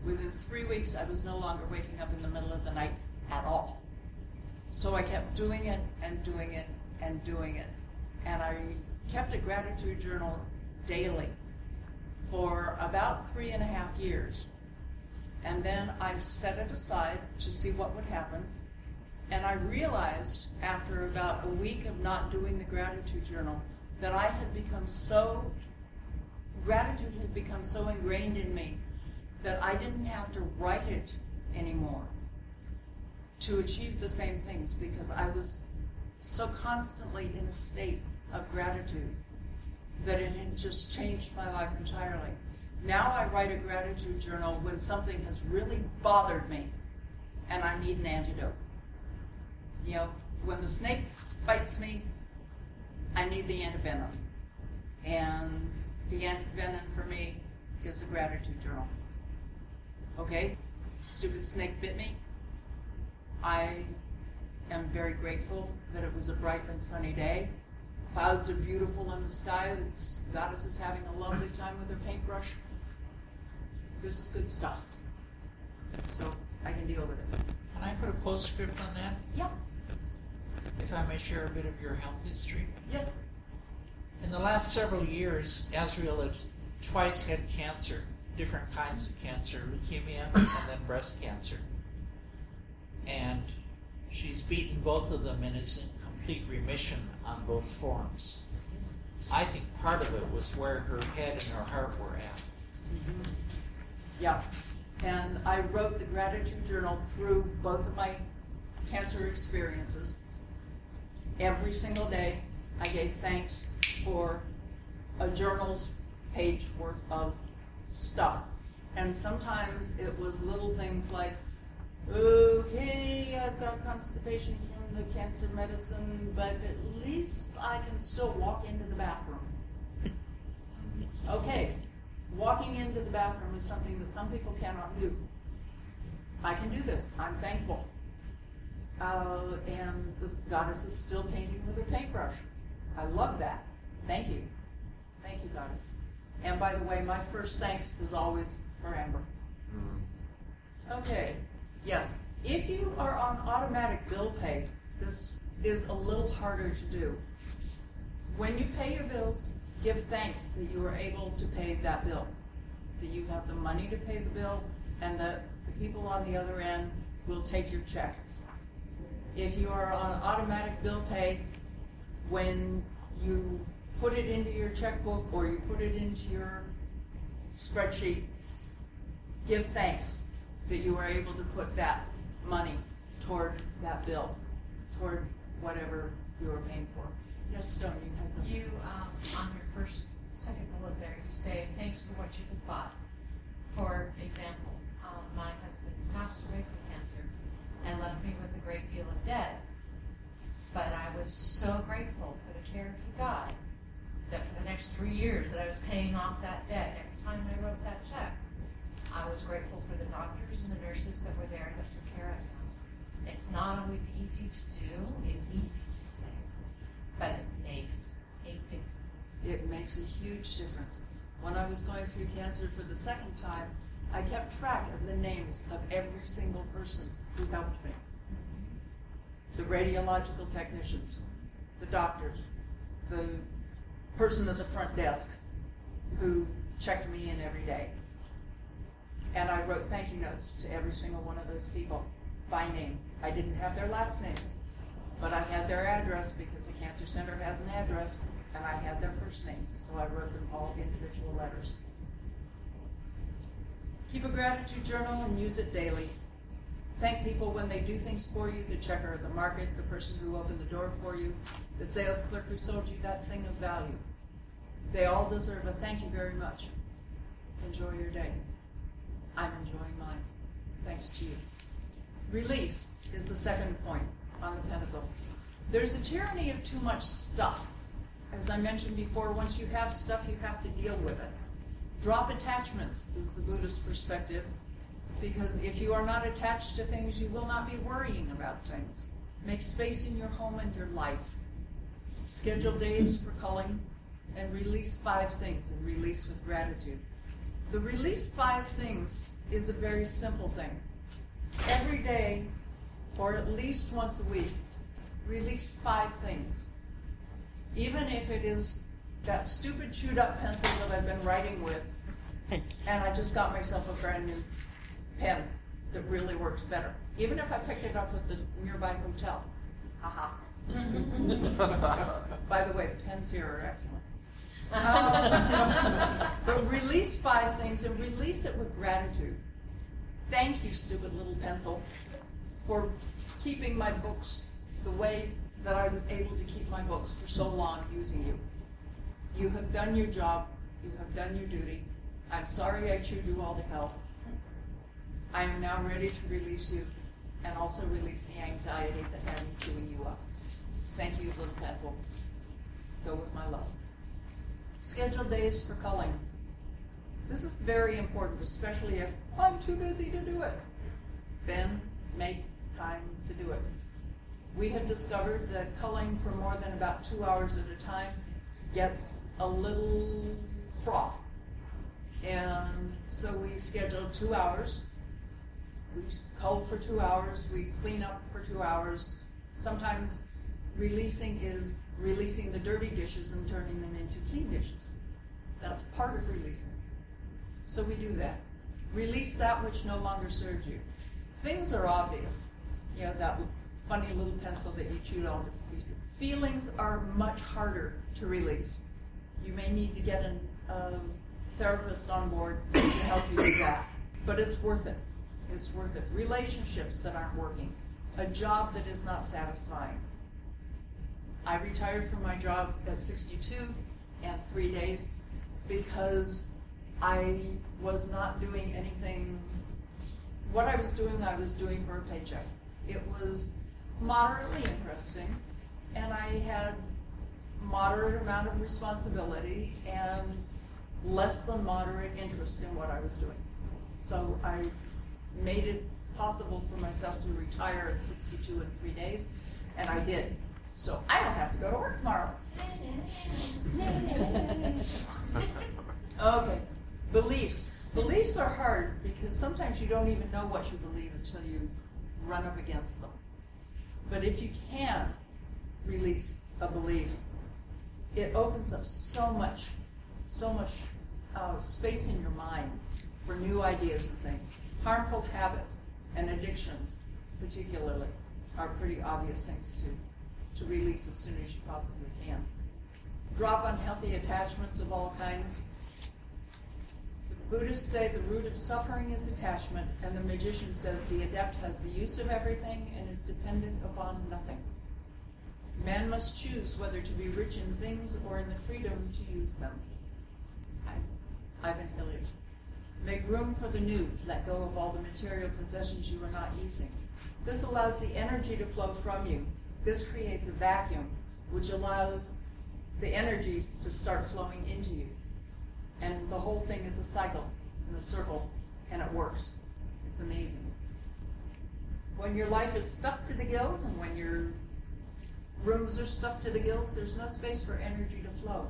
Within 3 weeks, I was no longer waking up in the middle of the night at all. So I kept doing it and doing it and doing it. And I kept a gratitude journal daily for about 3.5 years. And then I set it aside to see what would happen. And I realized after about a week of not doing the gratitude journal that gratitude had become so ingrained in me that I didn't have to write it anymore to achieve the same things, because I was so constantly in a state of gratitude that it had just changed my life entirely. Now I write a gratitude journal when something has really bothered me and I need an antidote. When the snake bites me, I need the antivenom. And the antivenom for me is a gratitude journal. Okay? Stupid snake bit me. I am very grateful that it was a bright and sunny day. Clouds are beautiful in the sky. The goddess is having a lovely time with her paintbrush. This is good stuff. So I can deal with it. Can I put a postscript on that? Yeah. If I may share a bit of your health history? Yes. In the last several years, Azriel has twice had cancer, different kinds of cancer, leukemia and then breast cancer. And she's beaten both of them and is in complete remission on both forms. I think part of it was where her head and her heart were at. Mm-hmm. Yeah. And I wrote the gratitude journal through both of my cancer experiences. Every single day, I gave thanks for a journal's page worth of stuff. And sometimes it was little things like, okay, I've got constipation from the cancer medicine, but at least I can still walk into the bathroom. Okay, walking into the bathroom is something that some people cannot do. I can do this. I'm thankful. And the goddess is still painting with her paintbrush. I love that. Thank you. Thank you, goddess. And by the way, my first thanks is always for Amber. Okay. Yes. If you are on automatic bill pay, this is a little harder to do. When you pay your bills, give thanks that you are able to pay that bill, that you have the money to pay the bill, and that the people on the other end will take your check. If you are on automatic bill pay, when you put it into your checkbook or you put it into your spreadsheet, give thanks that you are able to put that money toward that bill, toward whatever you are paying for. Yes, Stone, you had something. You, on your second bullet there, you say, thanks for what you have bought. For example, my husband passed away from cancer and left me with a great deal of debt. But I was so grateful for the care he got that for the next 3 years that I was paying off that debt. Every time I wrote that check, I was grateful for the doctors and the nurses that were there that took care of him. It's not always easy to do. It's easy to say, but it makes a difference. It makes a huge difference. When I was going through cancer for the second time, I kept track of the names of every single person who helped me. The radiological technicians, the doctors, the person at the front desk who checked me in every day. And I wrote thank you notes to every single one of those people by name. I didn't have their last names, but I had their address because the cancer center has an address, and I had their first names, so I wrote them all individual letters. Keep a gratitude journal and use it daily. Thank people when they do things for you, the checker at the market, the person who opened the door for you, the sales clerk who sold you that thing of value. They all deserve a thank you very much. Enjoy your day. I'm enjoying mine. Thanks to you. Release is the second point on the pentacle. There's a tyranny of too much stuff. As I mentioned before, once you have stuff, you have to deal with it. Drop attachments is the Buddhist perspective, because if you are not attached to things, you will not be worrying about things. Make space in your home and your life. Schedule days for culling, and release 5 things, and release with gratitude. The release 5 things is a very simple thing. Every day, or at least once a week, release 5 things. Even if it is that stupid chewed up pencil that I've been writing with, and I just got myself a brand new pen that really works better. Even if I picked it up at the nearby hotel. Haha. By the way, the pens here are excellent. But release 5 things and release it with gratitude. Thank you, stupid little pencil, for keeping my books the way that I was able to keep my books for so long using you. You have done your job. You have done your duty. I'm sorry I chewed you all to hell. I am now ready to release you and also release the anxiety that had me chewing you up. Thank you, little pencil. Go with my love. Schedule days for culling. This is very important, especially if I'm too busy to do it. Then make time to do it. We have discovered that culling for more than about 2 hours at a time gets a little fraught. And so we schedule 2 hours. We cull for 2 hours. We clean up for 2 hours. Sometimes releasing is releasing the dirty dishes and turning them into clean dishes. That's part of releasing. So we do that. Release that which no longer serves you. Things are obvious. You know, that funny little pencil that you chewed on to pieces. Feelings are much harder to release. You may need to get a therapist on board to help you do that. But it's worth it. It's worth it. Relationships that aren't working. A job that is not satisfying. I retired from my job at 62 and 3 days because I was not doing anything. What I was doing for a paycheck. It was moderately interesting, and I had moderate amount of responsibility and less than moderate interest in what I was doing. So I made it possible for myself to retire at 62 and 3 days, and I did. So I don't have to go to work tomorrow. Okay, beliefs. Beliefs are hard because sometimes you don't even know what you believe until you run up against them. But if you can release a belief, it opens up so much space in your mind for new ideas and things. Harmful habits and addictions, particularly, are pretty obvious things to release as soon as you possibly can. Drop unhealthy attachments of all kinds. The Buddhists say the root of suffering is attachment, and the magician says the adept has the use of everything and is dependent upon nothing. Man must choose whether to be rich in things or in the freedom to use them. Ivan Hilliard. Make room for the new. Let go of all the material possessions you are not using. This allows the energy to flow from you. This creates a vacuum, which allows the energy to start flowing into you. And the whole thing is a cycle and a circle, and it works. It's amazing. When your life is stuffed to the gills and when your rooms are stuffed to the gills, there's no space for energy to flow.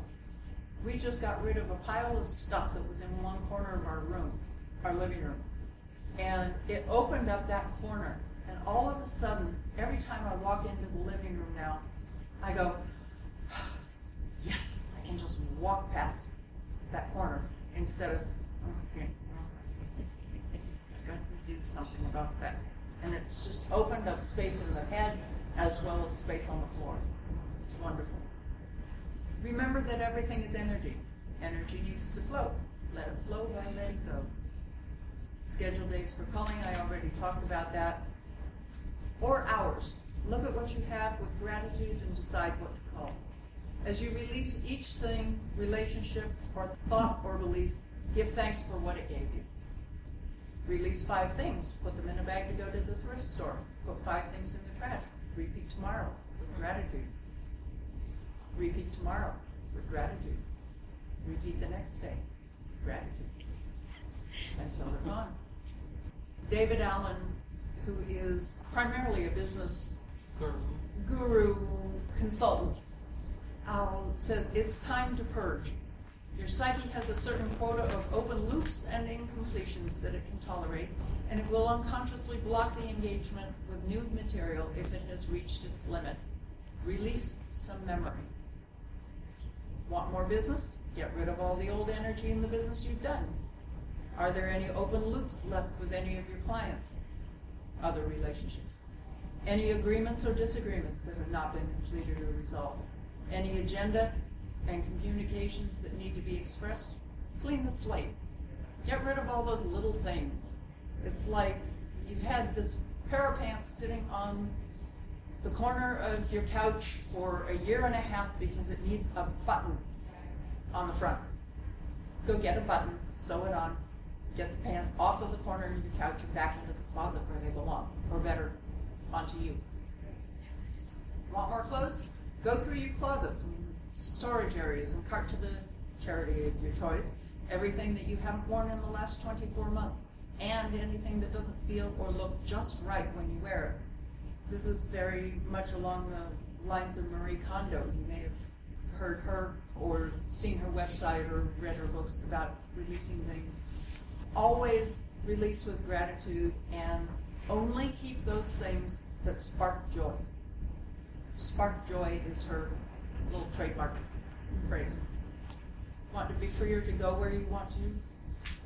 We just got rid of a pile of stuff that was in one corner of our room, our living room. And it opened up that corner. And all of a sudden, every time I walk into the living room now, I go, yes, I can just walk past that corner instead of, okay, I've got to do something about that. And it's just opened up space in the head as well as space on the floor. It's wonderful. Remember that everything is energy. Energy needs to flow. Let it flow by letting go. Schedule days for culling, I already talked about that. Or hours. Look at what you have with gratitude and decide what to cull. As you release each thing, relationship, or thought or belief, give thanks for what it gave you. Release 5 things. Put them in a bag to go to the thrift store. Put 5 things in the trash. Repeat tomorrow with gratitude. Repeat tomorrow with gratitude. Repeat the next day with gratitude. Until they're gone. David Allen, who is primarily a business guru consultant, says it's time to purge. Your psyche has a certain quota of open loops and incompletions that it can tolerate, and it will unconsciously block the engagement with new material if it has reached its limit. Release some memory. Want more business? Get rid of all the old energy in the business you've done. Are there any open loops left with any of your clients? Other relationships? Any agreements or disagreements that have not been completed or resolved? Any agenda and communications that need to be expressed? Clean the slate. Get rid of all those little things. It's like you've had this pair of pants sitting on the corner of your couch for a year and a half because it needs a button on the front. Go get a button, sew it on, get the pants off of the corner of your couch and back into the closet where they belong, or better, onto you. Want more clothes? Go through your closets and storage areas and cart to the charity of your choice everything that you haven't worn in the last 24 months and anything that doesn't feel or look just right when you wear it. This is very much along the lines of Marie Kondo. You may have heard her or seen her website or read her books about releasing things. Always release with gratitude and only keep those things that spark joy. Spark joy is her little trademark phrase. Want to be freer to go where you want to,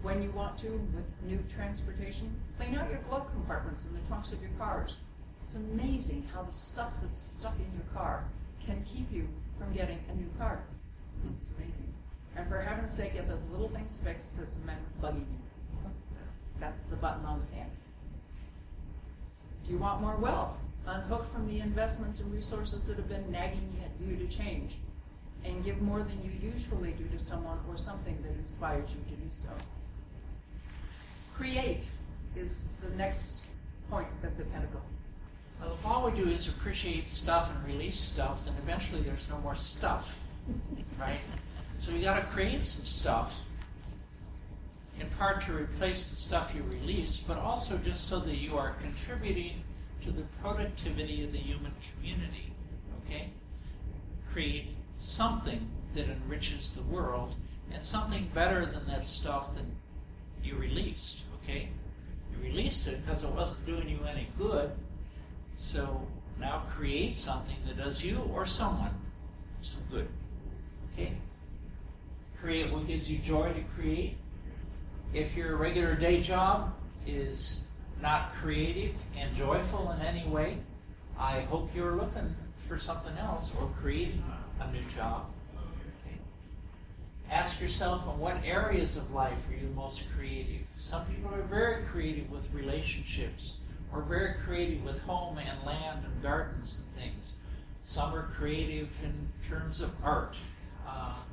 when you want to, with new transportation? Clean out your glove compartments in the trunks of your cars. It's amazing how the stuff that's stuck in your car can keep you from getting a new car. It's amazing. And for heaven's sake, get those little things fixed that's bugging you. That's the button on the pants. Do you want more wealth? Unhook from the investments and resources that have been nagging you to change, and give more than you usually do to someone or something that inspires you to do so. Create is the next point of the pentacle. Well, if all we do is appreciate stuff and release stuff, then eventually there's no more stuff, right? So you got to create some stuff, in part to replace the stuff you release, but also just so that you are contributing to the productivity of the human community, okay? Create something that enriches the world, and something better than that stuff that you released, okay? You released it because it wasn't doing you any good, so now create something that does you or someone some good, okay? Create what gives you joy to create. If your regular day job is not creative and joyful in any way, I hope you're looking for something else or creating a new job. Okay. Ask yourself, in what areas of life are you most creative? Some people are very creative with relationships, or very creative with home and land and gardens and things. Some are creative in terms of art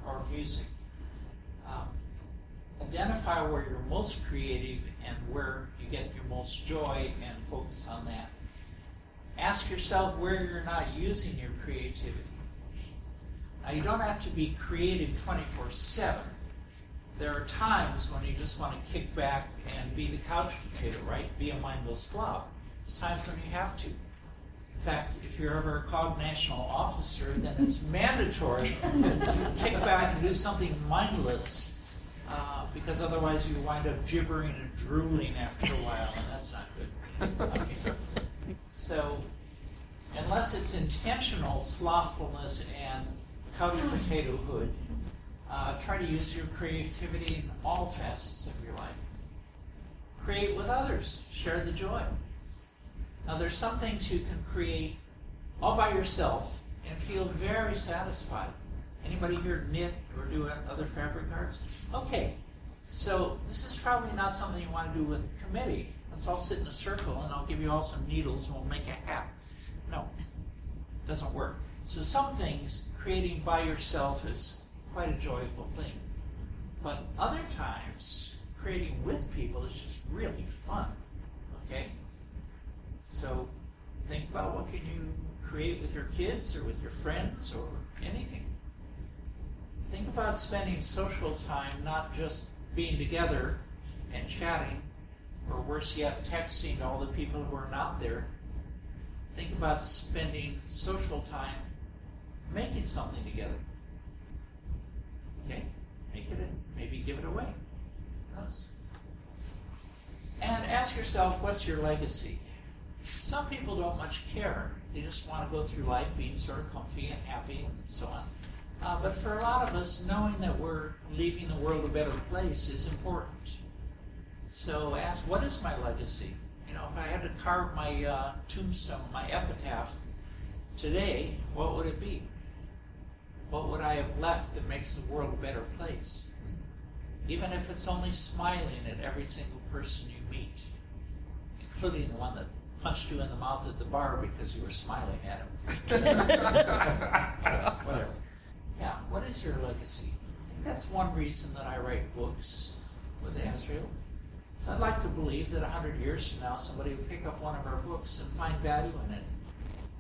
or music. Identify where you're most creative and where you get your most joy and focus on that. Ask yourself where you're not using your creativity. Now, you don't have to be creative 24/7. There are times when you just want to kick back and be the couch potato, right? Be a mindless blob. There's times when you have to. In fact, if you're ever a COG national officer, then it's mandatory to kick back and do something mindless, because otherwise you wind up gibbering and drooling after a while, and that's not good. Okay. So, unless it's intentional slothfulness and couch potatohood, try to use your creativity in all facets of your life. Create with others. Share the joy. Now, there's some things you can create all by yourself and feel very satisfied. Anybody here knit or do other fabric arts? Okay, so this is probably not something you want to do with a committee. Let's all sit in a circle and I'll give you all some needles and we'll make a hat. No, it doesn't work. So some things creating by yourself is quite a joyful thing. But other times, creating with people is just really fun, okay? So think about what can you create with your kids or with your friends or anything. Think about spending social time, not just being together and chatting, or worse yet, texting to all the people who are not there. Think about spending social time making something together. Okay? Make it and maybe give it away. Nice. And ask yourself, what's your legacy? Some people don't much care. They just want to go through life being sort of comfy and happy and so on. But for a lot of us, knowing that we're leaving the world a better place is important. So ask, what is my legacy? You know, if I had to carve my tombstone, my epitaph today, what would it be? What would I have left that makes the world a better place? Even if it's only smiling at every single person you meet, including the one that punched you in the mouth at the bar because you were smiling at him. Whatever. Yeah, what is your legacy? That's one reason that I write books with Azrael. So I'd like to believe that 100 years from now somebody will pick up one of our books and find value in it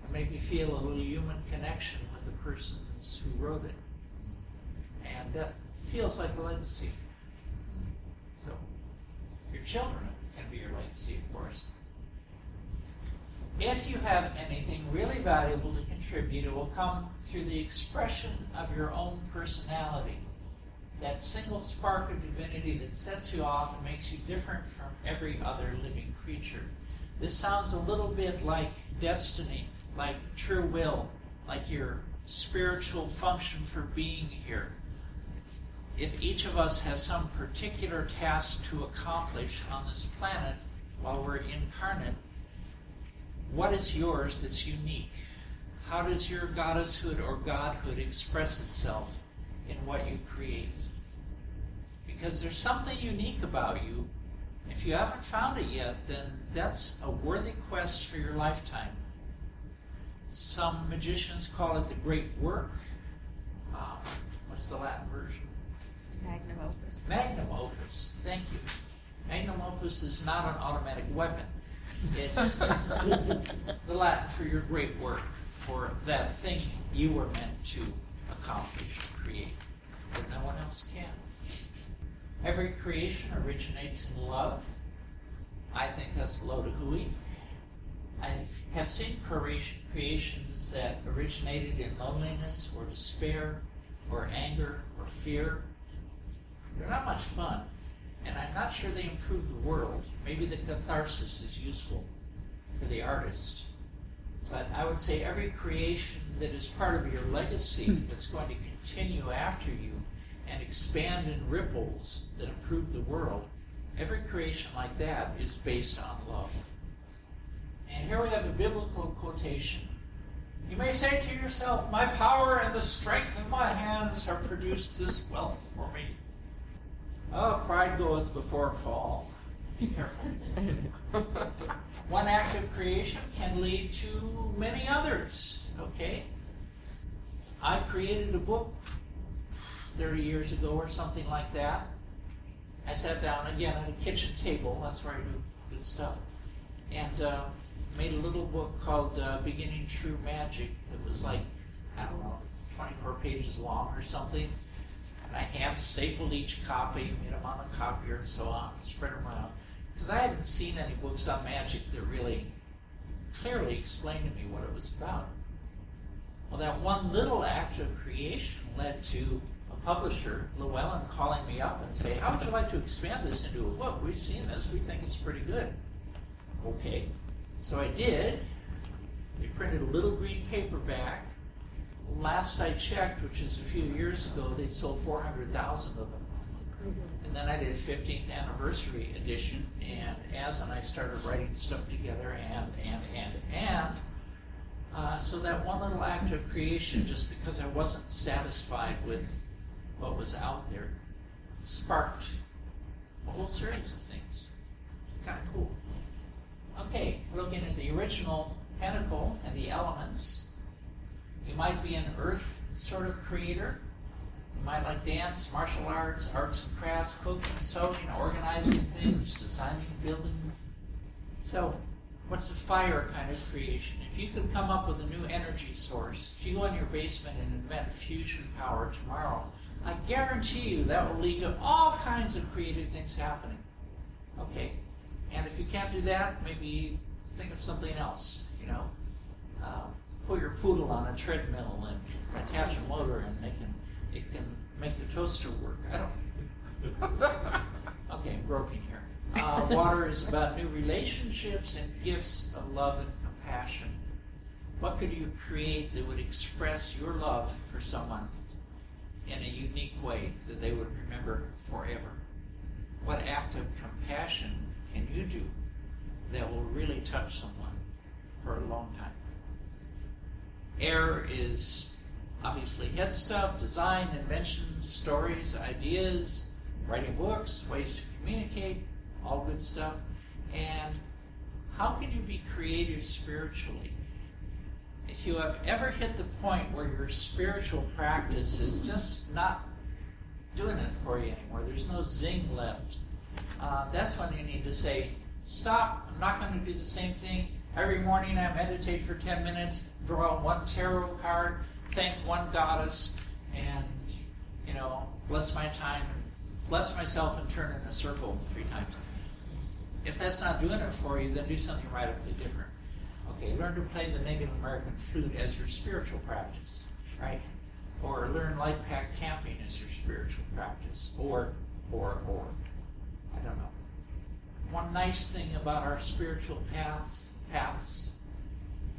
and maybe feel a little human connection with the persons who wrote it. And that feels like a legacy. So your children can be your legacy, of course. If you have anything really valuable to contribute, it will come through the expression of your own personality. That single spark of divinity that sets you off and makes you different from every other living creature. This sounds a little bit like destiny, like true will, like your spiritual function for being here. If each of us has some particular task to accomplish on this planet while we're incarnate, what is yours that's unique? How does your goddesshood or godhood express itself in what you create? Because there's something unique about you. If you haven't found it yet, then that's a worthy quest for your lifetime. Some magicians call it the great work. What's the Latin version? Magnum opus. Magnum opus. Thank you. Magnum opus is not an automatic weapon. It's the Latin for your great work, for that thing you were meant to accomplish and create that no one else can. Every creation originates in love. I think that's a load of hooey. I have seen creations that originated in loneliness or despair or anger or fear. They're not much fun, and I'm not sure they improve the world. Maybe the catharsis is useful for the artist. But I would say every creation that is part of your legacy that's going to continue after you and expand in ripples that improve the world, every creation like that is based on love. And here we have a biblical quotation. You may say to yourself, my power and the strength of my hands have produced this wealth for me. Oh, pride goeth before a fall. Be careful. One act of creation can lead to many others, okay? I created a book 30 years ago or something like that. I sat down again at a kitchen table, that's where I do good stuff, and made a little book called Beginning True Magic. It was like, I don't know, 24 pages long or something. And I hand stapled each copy, made them on a copier and so on, spread them around. Because I hadn't seen any books on magic that really clearly explain to me what it was about. Well, that one little act of creation led to a publisher, Llewellyn, calling me up and saying, how would you like to expand this into a book? We've seen this. We think it's pretty good. Okay. So I did. They printed a little green paperback. Last I checked, which is a few years ago, they'd sold 400,000 of them. And then I did 15th anniversary edition, and I started writing stuff together, so that one little act of creation, just because I wasn't satisfied with what was out there, sparked a whole series of things. Kind of cool. Okay, looking at the original pentacle and the elements, you might be an earth sort of creator. You might like dance, martial arts, arts and crafts, cooking, sewing, organizing things, designing, building. So, what's the fire kind of creation? If you could come up with a new energy source, if you go in your basement and invent fusion power tomorrow, I guarantee you that will lead to all kinds of creative things happening. Okay, and if you can't do that, maybe think of something else, put your poodle on a treadmill and attach a motor and it can make the toaster work. I don't. Okay, I'm groping here. Water is about new relationships and gifts of love and compassion. What could you create that would express your love for someone in a unique way that they would remember forever? What act of compassion can you do that will really touch someone for a long time? Air is obviously head stuff, design, invention, stories, ideas, writing books, ways to communicate, all good stuff. And how can you be creative spiritually? If you have ever hit the point where your spiritual practice is just not doing it for you anymore, there's no zing left, that's when you need to say, stop, I'm not going to do the same thing. Every morning I meditate for 10 minutes, draw one tarot card, thank one goddess, and, bless my time, bless myself and turn in a circle 3 times. If that's not doing it for you, then do something radically different. Okay, learn to play the Native American flute as your spiritual practice, right? Or learn light pack camping as your spiritual practice, or. I don't know. One nice thing about our spiritual paths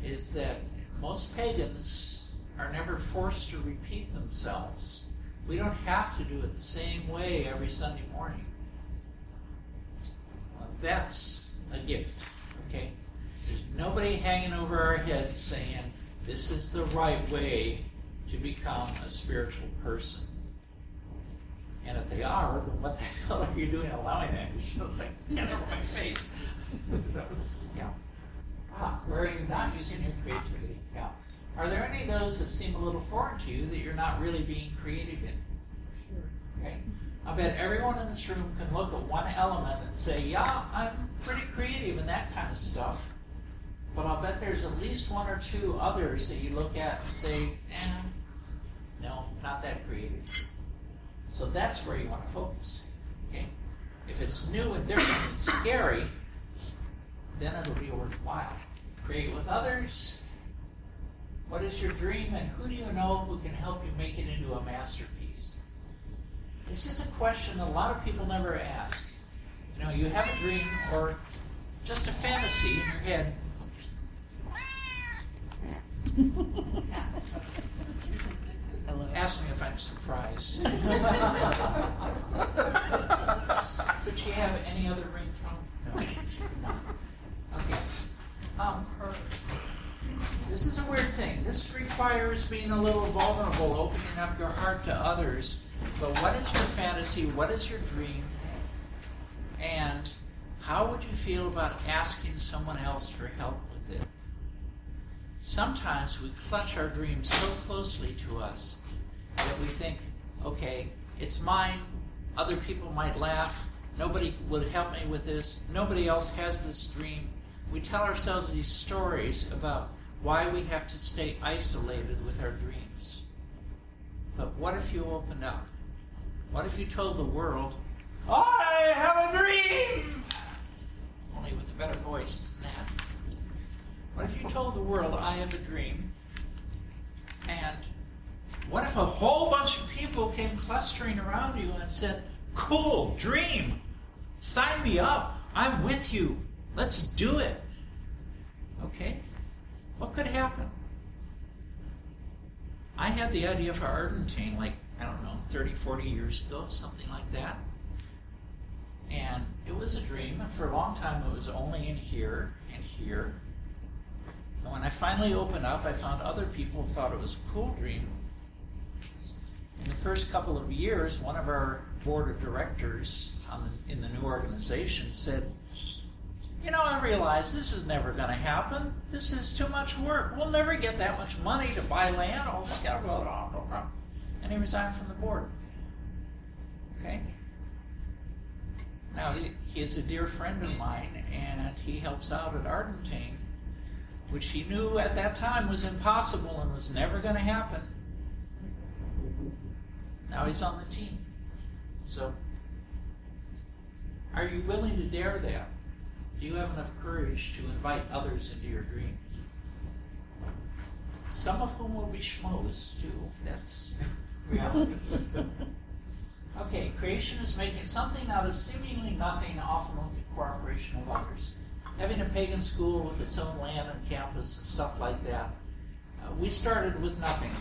is that most pagans are never forced to repeat themselves. We don't have to do it the same way every Sunday morning. That's a gift, okay? There's nobody hanging over our heads saying, this is the right way to become a spiritual person. And if they are, then what the hell are you doing allowing that? It's like, get over my face. So, yeah. Where are you not using your creativity? Yeah. Are there any of those that seem a little foreign to you that you're not really being creative in? Sure. Okay. I bet everyone in this room can look at one element and say, yeah, I'm pretty creative in that kind of stuff. But I'll bet there's at least 1 or 2 others that you look at and say, no, not that creative. So that's where you want to focus. Okay? If it's new and different and scary, then it'll be worthwhile. Create with others. What is your dream, and who do you know who can help you make it into a masterpiece? This is a question that a lot of people never ask. You have a dream or just a fantasy in your head. Ask me if I'm surprised. Could you have any other ringtone? No. Okay. This is a weird thing. This requires being a little vulnerable, opening up your heart to others. But what is your fantasy? What is your dream? And how would you feel about asking someone else for help with it? Sometimes we clutch our dreams so closely to us that we think, okay, it's mine, other people might laugh, nobody would help me with this, nobody else has this dream. We tell ourselves these stories about why we have to stay isolated with our dreams. But what if you opened up? What if you told the world, I have a dream! Only with a better voice than that. What if you told the world, I have a dream, and what if a whole bunch of people came clustering around you and said, cool, dream, sign me up, I'm with you, let's do it. Okay, what could happen? I had the idea for Ardentane 30, 40 years ago, something like that. And it was a dream, and for a long time it was only in here and here. And when I finally opened up, I found other people thought it was a cool dream. In the first couple of years, one of our board of directors in the new organization said, I realize this is never going to happen. This is too much work. We'll never get that much money to buy land. And he resigned from the board. Okay? Now, he is a dear friend of mine, and he helps out at Ardentane, which he knew at that time was impossible and was never going to happen. Now he's on the team. So, are you willing to dare that? Do you have enough courage to invite others into your dreams? Some of whom will be schmoes, too. That's reality. Okay, creation is making something out of seemingly nothing, often with the cooperation of others. Having a pagan school with its own land and campus and stuff like that. We started with nothing.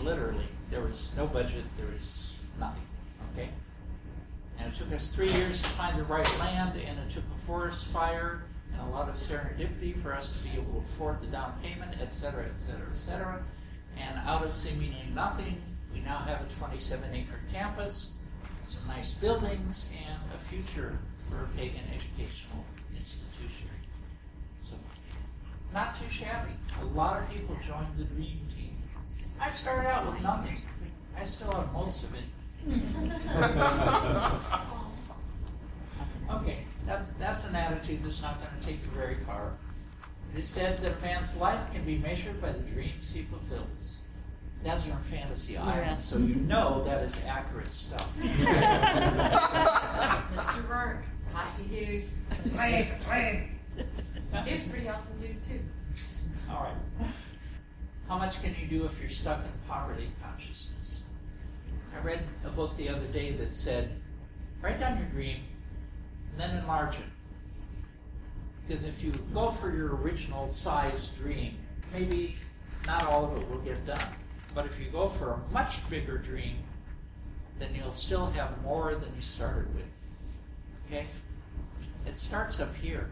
Literally. There was no budget, there was nothing. Okay? And it took us 3 years to find the right land, and it took a forest fire and a lot of serendipity for us to be able to afford the down payment, etc., etc., etc. And out of seemingly nothing, we now have a 27-acre campus, some nice buildings, and a future for a pagan educational institution. So, not too shabby. A lot of people joined the dream team. I started out with nothing. I still have most of it. Okay, that's an attitude that's not going to take you very far. It is said that a man's life can be measured by the dreams he fulfills. That's from Fantasy Island, so you know that is accurate stuff. Mr. Burke, classy dude. He's a pretty awesome dude, too. All right. How much can you do if you're stuck in poverty consciousness? I read a book the other day that said, write down your dream and then enlarge it. Because if you go for your original size dream, maybe not all of it will get done. But if you go for a much bigger dream, then you'll still have more than you started with. Okay? It starts up here.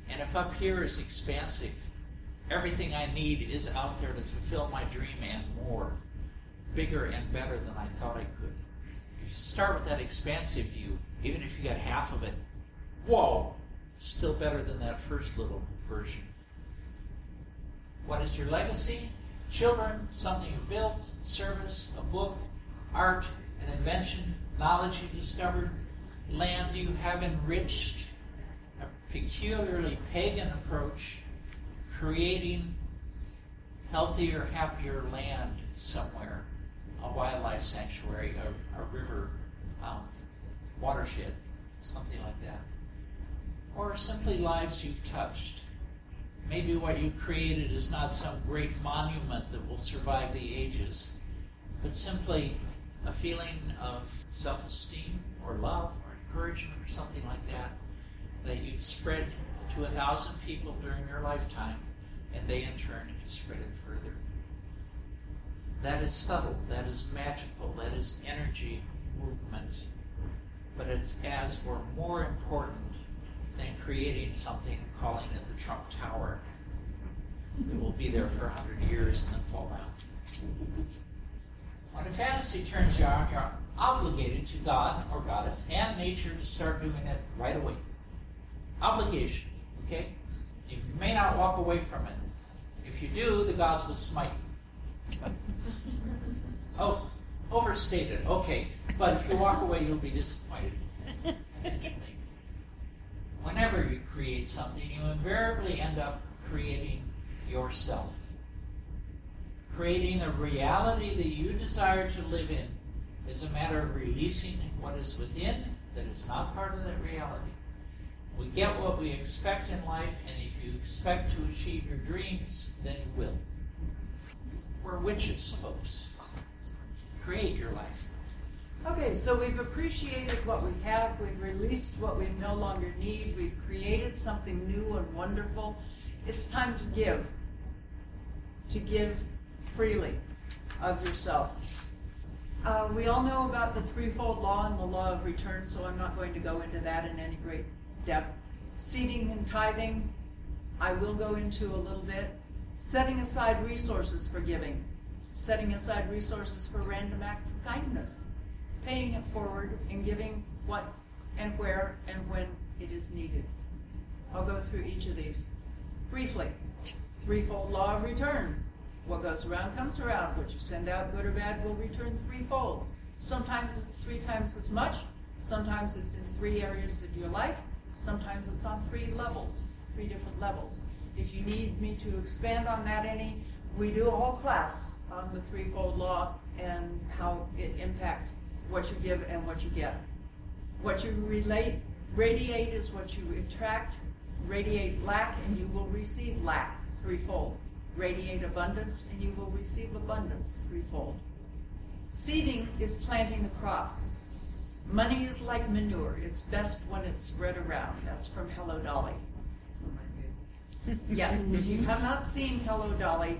And if up here is expansive, everything I need is out there to fulfill my dream and more. Bigger and better than I thought I could. If you start with that expansive view, even if you get half of it, whoa! Still better than that first little version. What is your legacy? Children, something you built, service, a book, art, an invention, knowledge you discovered, land you have enriched, a peculiarly pagan approach, creating healthier, happier land somewhere, a wildlife sanctuary, a river, watershed, something like that. Or simply lives you've touched. Maybe what you created is not some great monument that will survive the ages, but simply a feeling of self-esteem or love or encouragement or something like that you've spread to 1,000 people during your lifetime, and they in turn spread it further. That is subtle, that is magical, that is energy movement, but it's as or more important than creating something and calling it the Trump Tower. It will be there for 100 years and then fall down. When a fantasy turns you on, you're obligated to God or goddess and nature to start doing it right away. Obligation, okay? You may not walk away from it. If you do, the gods will smite you. Oh, overstated, okay. But if you walk away, you'll be disappointed. Whenever you create something, you invariably end up creating yourself. Creating a reality that you desire to live in is a matter of releasing what is within that is not part of that reality We get what we expect in life, and if you expect to achieve your dreams, then you will. We're witches, folks. Create your life. Okay, so we've appreciated what we have, we've released what we no longer need, we've created something new and wonderful. It's time to give freely of yourself. We all know about the threefold law and the law of return, so I'm not going to go into that in any great depth. Seeding and tithing, I will go into a little bit. Setting aside resources for giving. Setting aside resources for random acts of kindness. Paying it forward and giving what and where and when it is needed. I'll go through each of these briefly. Threefold law of return. What goes around comes around. What you send out, good or bad, will return threefold. Sometimes it's 3 times as much. Sometimes it's in 3 areas of your life. Sometimes it's on 3 levels, 3 different levels. If you need me to expand on that any, we do a whole class on the threefold law and how it impacts what you give and what you get. What you radiate is what you attract. Radiate lack and you will receive lack threefold. Radiate abundance and you will receive abundance threefold. Seeding is planting the crop. Money is like manure. It's best when it's spread around. That's from Hello Dolly. Yes, if you have not seen Hello Dolly,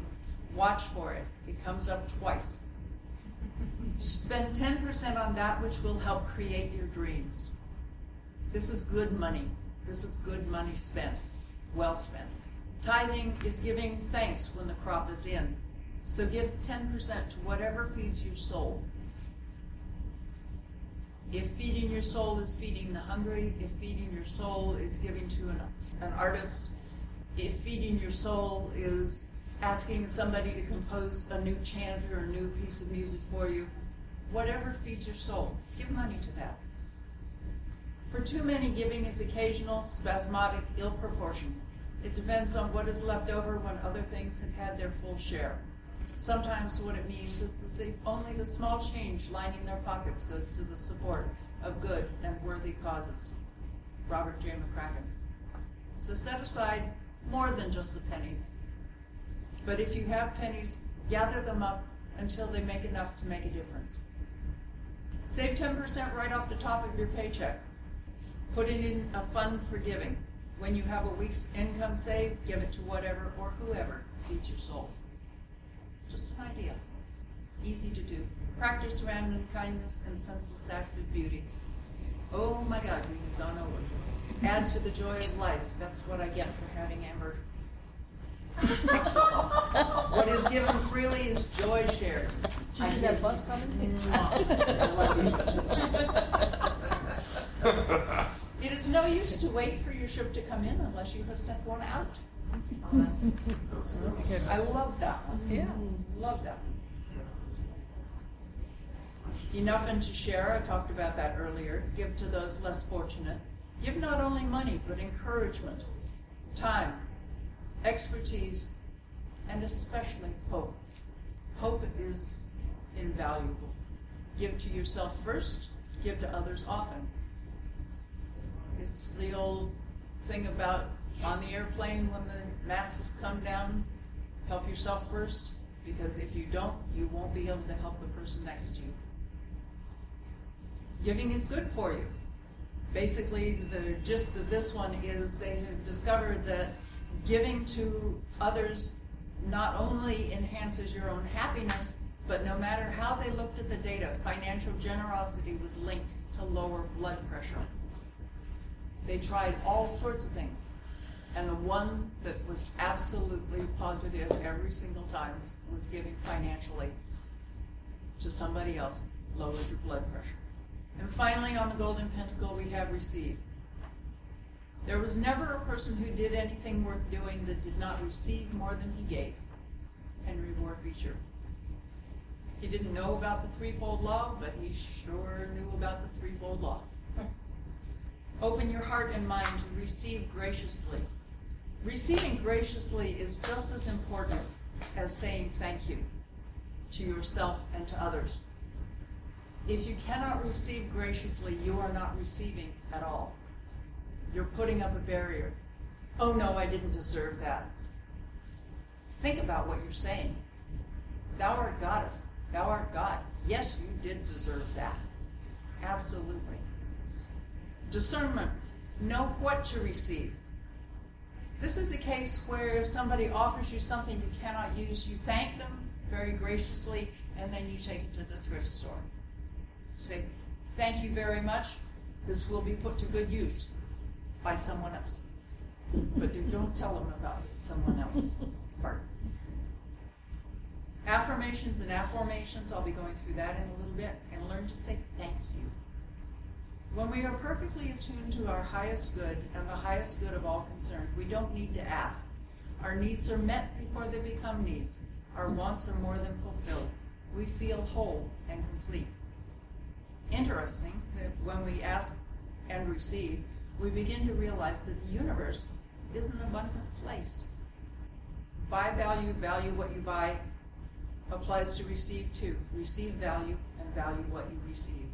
watch for it. It comes up twice. Spend 10% on that which will help create your dreams. This is good money. This is good money spent, well spent. Tithing is giving thanks when the crop is in. So give 10% to whatever feeds your soul. If feeding your soul is feeding the hungry, if feeding your soul is giving to an artist, if feeding your soul is asking somebody to compose a new chant or a new piece of music for you, whatever feeds your soul, give money to that. For too many, giving is occasional, spasmodic, ill-proportioned. It depends on what is left over when other things have had their full share. Sometimes what it means is that only the small change lining their pockets goes to the support of good and worthy causes. Robert J. McCracken. So set aside more than just the pennies. But if you have pennies, gather them up until they make enough to make a difference. Save 10% right off the top of your paycheck. Put it in a fund for giving. When you have a week's income saved, give it to whatever or whoever feeds your soul. Just an idea. It's easy to do. Practice random kindness and senseless acts of beauty. Oh my God, we have gone over. Add to the joy of life. That's what I get for having Amber. What is given freely is joy shared. Did you see that bus coming? It is no use to wait for your ship to come in unless you have sent one out. I love that one. Yeah. Love that one. Enough and to share, I talked about that earlier. Give to those less fortunate. Give not only money, but encouragement, time, expertise, and especially hope. Hope is invaluable. Give to yourself first, give to others often. It's the old thing about on the airplane when the masks come down, help yourself first, because if you don't, you won't be able to help the person next to you. Giving is good for you. Basically, the gist of this one is they have discovered that giving to others not only enhances your own happiness, but no matter how they looked at the data, financial generosity was linked to lower blood pressure. They tried all sorts of things, and the one that was absolutely positive every single time was giving financially to somebody else lowered your blood pressure. And finally, on the Golden Pentacle, we have receive. There was never a person who did anything worth doing that did not receive more than he gave. Henry Ward Beecher. He didn't know about the threefold law, but he sure knew about the threefold law. Open your heart and mind to receive graciously. Receiving graciously is just as important as saying thank you to yourself and to others. If you cannot receive graciously, you are not receiving at all. You're putting up a barrier. Oh no, I didn't deserve that. Think about what you're saying. Thou art goddess. Thou art God. Yes, you did deserve that. Absolutely. Discernment. Know what to receive. This is a case where if somebody offers you something you cannot use, you thank them very graciously, and then you take it to the thrift store. Say, thank you very much. This will be put to good use by someone else. But don't tell them about someone else part. Affirmations and afformations, I'll be going through that in a little bit, and learn to say thank you. When we are perfectly attuned to our highest good and the highest good of all concerned, we don't need to ask. Our needs are met before they become needs. Our wants are more than fulfilled. We feel whole and complete. Interesting that when we ask and receive, we begin to realize that the universe is an abundant place. Buy value, value what you buy, applies to receive too. Receive value and value what you receive.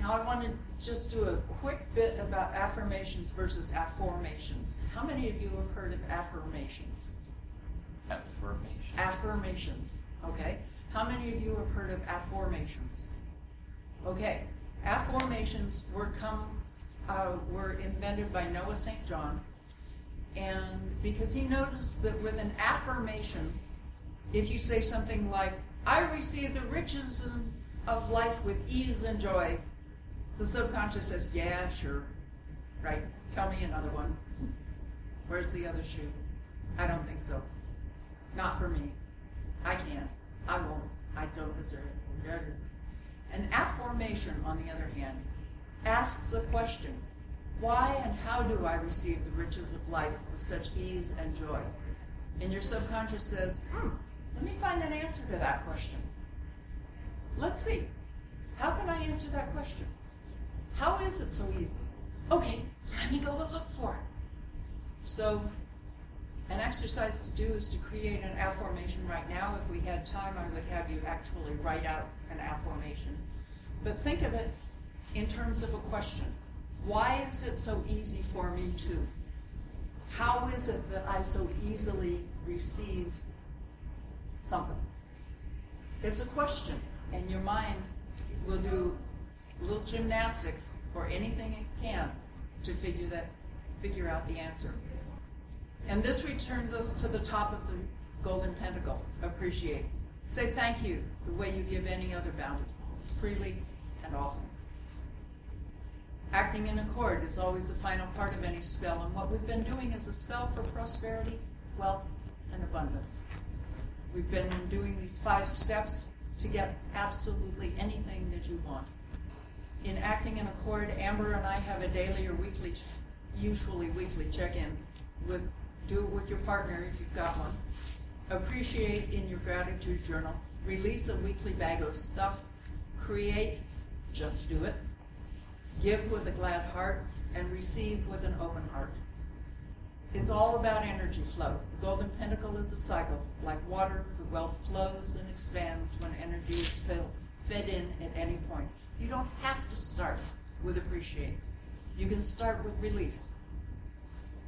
Now I want to just do a quick bit about affirmations versus afformations. How many of you have heard of affirmations? Affirmation. Affirmations, okay. How many of you have heard of afformations? Okay, afformations were invented by Noah St. John, and because he noticed that with an affirmation, if you say something like, I receive the riches of life with ease and joy, the subconscious says, yeah, sure, right, tell me another one. Where's the other shoe? I don't think so. Not for me. I can't. I won't. I don't deserve it. An affirmation, on the other hand, asks a question. Why and how do I receive the riches of life with such ease and joy? And your subconscious says, let me find an answer to that question. Let's see. How can I answer that question? How is it so easy? Okay, let me go look for it. So, an exercise to do is to create an affirmation right now. If we had time, I would have you actually write out an affirmation. But think of it in terms of a question. Why is it so easy for me to? How is it that I so easily receive something? It's a question, and your mind will do little gymnastics or anything it can to figure out the answer. And this returns us to the top of the golden pentacle. Appreciate. Say thank you the way you give any other bounty, freely and often. Acting in accord is always the final part of any spell, and what we've been doing is a spell for prosperity, wealth, and abundance. We've been doing these 5 steps to get absolutely anything that you want. In acting in accord, Amber and I have a daily or weekly, usually weekly check-in. Do it with your partner if you've got one. Appreciate in your gratitude journal. Release a weekly bag of stuff. Create, just do it. Give with a glad heart, and receive with an open heart. It's all about energy flow. The golden pentacle is a cycle. Like water, the wealth flows and expands when energy is fed in at any point. You don't have to start with appreciate. You can start with release.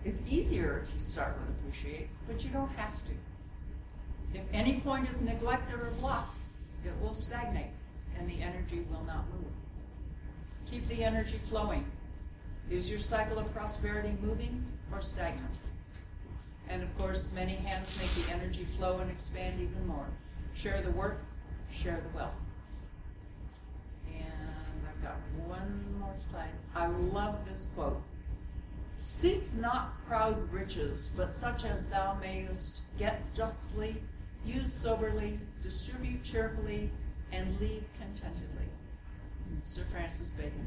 It's easier if you start with appreciate, but you don't have to. If any point is neglected or blocked, it will stagnate, and the energy will not move. Keep the energy flowing. Is your cycle of prosperity moving or stagnant? And of course, many hands make the energy flow and expand even more. Share the work, share the wealth. And I've got one more slide. I love this quote. Seek not proud riches, but such as thou mayest get justly, use soberly, distribute cheerfully, and leave contentedly. Sir Francis Bacon.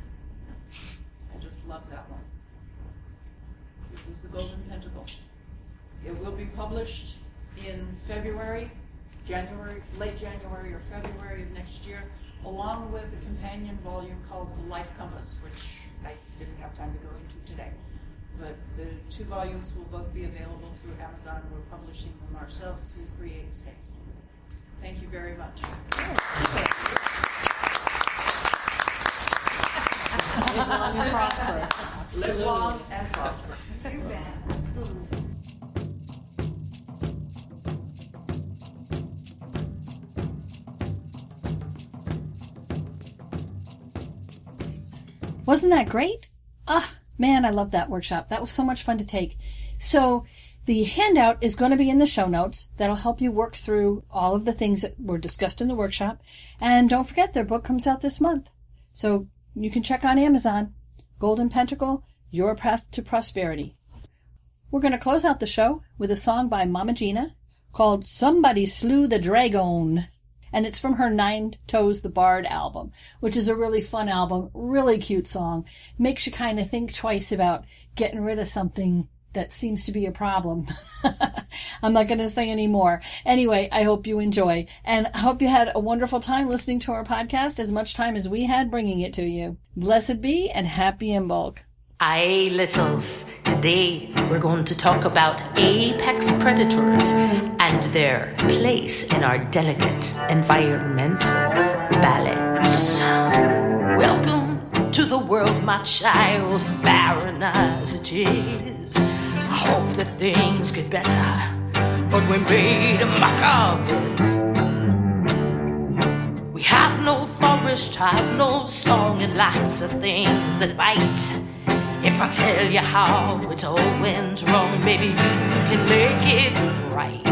I just love that one. This is the Golden Pentacle. It will be published in February, late January or February of next year, along with a companion volume called The Life Compass, which I didn't have time to go into today. But the 2 volumes will both be available through Amazon. We're publishing them ourselves through Create Space. Thank you very much. Live long and prosper. Live long and prosper. You bet. Wasn't that great? Ah, man, I love that workshop. That was so much fun to take. So the handout is going to be in the show notes. That'll help you work through all of the things that were discussed in the workshop. And don't forget, their book comes out this month. So you can check on Amazon. Golden Pentacle, Your Path to Prosperity. We're going to close out the show with a song by Mama Gina called Somebody Slew the Dragone. And it's from her Nine Toes the Bard album, which is a really fun album, really cute song. Makes you kind of think twice about getting rid of something that seems to be a problem. I'm not going to say any more. Anyway, I hope you enjoy. And I hope you had a wonderful time listening to our podcast, as much time as we had bringing it to you. Blessed be and happy Imbolc. Aye, littles. Today we're going to talk about apex predators and their place in our delicate environmental balance. Welcome to the world, my child, barren as it is. I hope that things get better, but we made a mock of it. We have no forest, have no song, and lots of things that bite. If I tell you how it all went wrong, maybe you can make it right.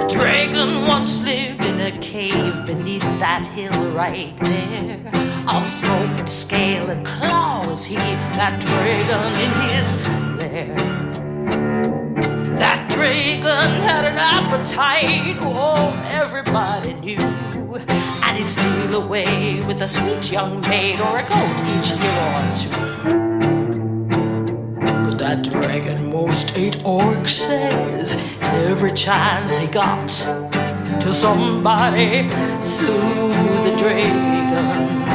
A dragon once lived in a cave beneath that hill right there. All smoke and scale and claw was he, that dragon in his lair. That dragon had an appetite, oh, everybody knew. And he'd steal away with a sweet young maid or a goat each year or two. But that dragon most ate orcs, says every chance he got till somebody slew the dragon.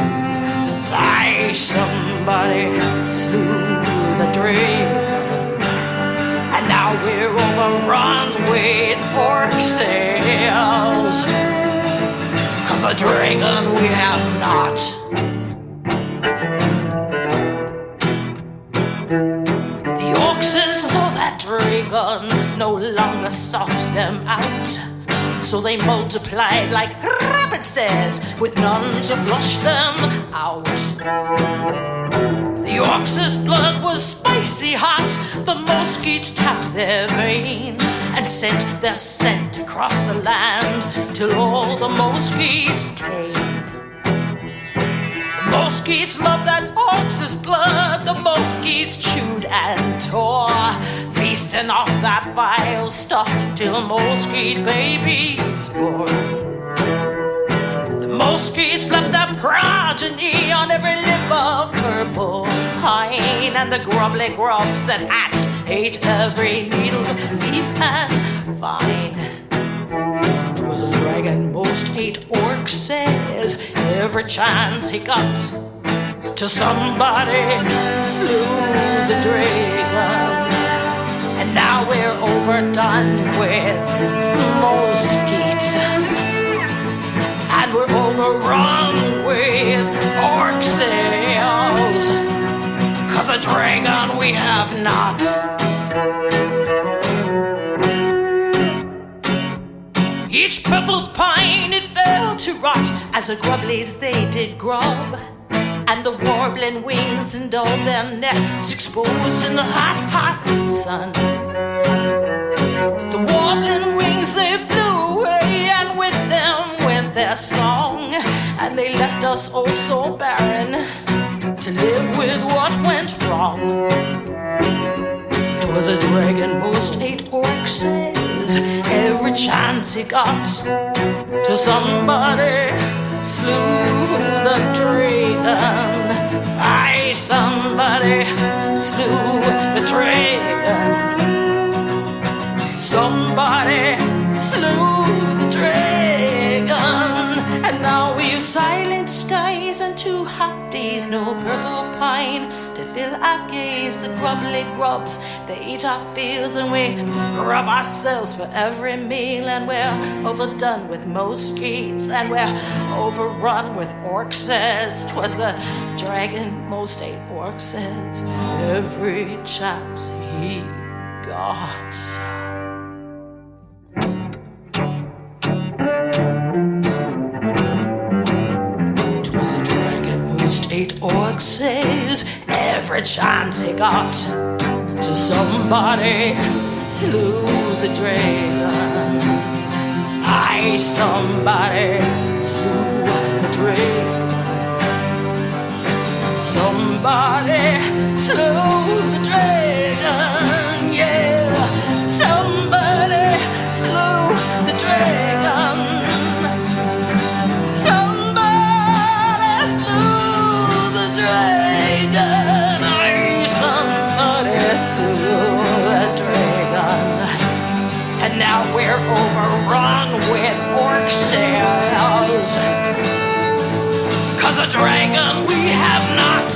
Aye, somebody slew the dragon. And now we're overrun with orc sales. 'Cause a dragon we have not. The orcs saw that dragon no longer sought them out. So they multiplied like rabbit says, with none to flush them out. The orcs' blood was spicy hot. The mosquitoes tapped their veins and sent their scent across the land till all the mosquitoes came. The mosquitoes loved that orcs' blood. The mosquitoes chewed and tore, feasting off that vile stuff till mosquito babies born. The mosquitoes left their progeny on every limb of purple pine, and the grumbly grubs that hatched ate every needle, leaf, and vine. 'Twas a dragon most ate orcs, says every chance he got till somebody slew the dragon. And now we're overdone with mosquitoes, and we're overrun with orc sales. 'Cause a dragon we have not. Each purple pine it fell to rot as the grubblies they did grub, and the warbling wings and all their nests exposed in the hot, hot sun. The warbling wings they flew away, and with them went their song, and they left us all so barren to live with what went wrong. 'Twas a dragon most ate orcs, says every chance he got till somebody slew the dragon. Aye, somebody slew the dragon. Somebody slew the dragon. And now we've silent skies and too hot days, no purple pine to fill our gaze. The grubbly grubs, they eat our fields, and we rub ourselves for every meal. And we're overdone with mosquitoes, and we're overrun with orcs. 'Twas the dragon most ate orcs every chance he got. Eight orcs every chance he got. To somebody slew the dragon. Aye, somebody slew the dragon. Somebody slew the dragon. Yeah, somebody slew the dragon. And now we're overrun with orc sales. 'Cause a dragon we have not